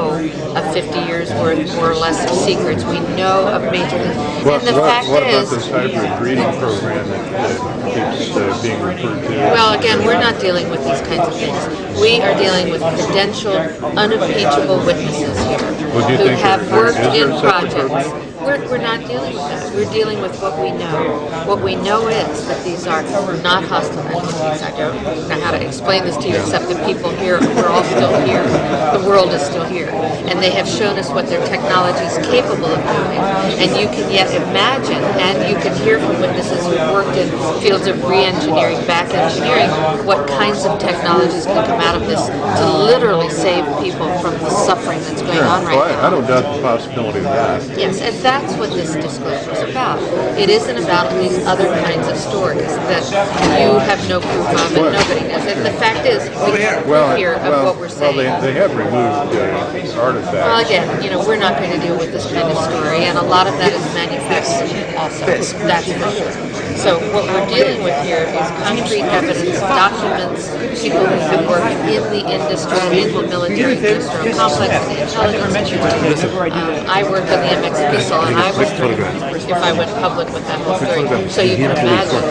U: of 50 years worth, more or less, of secrets. We know of major things. And the fact is,
H: what about this hybrid breeding program that keeps being referred to?
U: Well, again, we're not dealing with these kinds of things. We are dealing with credentialed, unimpeachable witnesses here who have worked in projects. We're not dealing with that. We're dealing with what we know. What we know is that these are not hostile entities. I don't know how to explain this to you except that people here, we're all still here. The world is still here. And they have shown us what their technology is capable of doing. And you can yet imagine, and you can hear from witnesses who've worked in fields of re-engineering, back engineering, what kinds of technologies can come out of this to literally save people from the suffering that's going on right now.
H: I don't doubt the possibility of that.
U: Yes, and that's what this disclosure is about. It isn't about these other kinds of stories that you have no proof of and nobody does. And the fact is, we have proof here of what we're saying.
H: Well, they have removed artifacts.
U: Well, again, we're not going to deal with this kind of story, and a lot of that is manufactured also. That's for sure. So what we're dealing with here is concrete evidence, documents, people who have worked in the industry, in the military-industrial complex, in the intelligence industry. I worked on the MX missile, and I was threatened if I went public with that whole story. So you can imagine.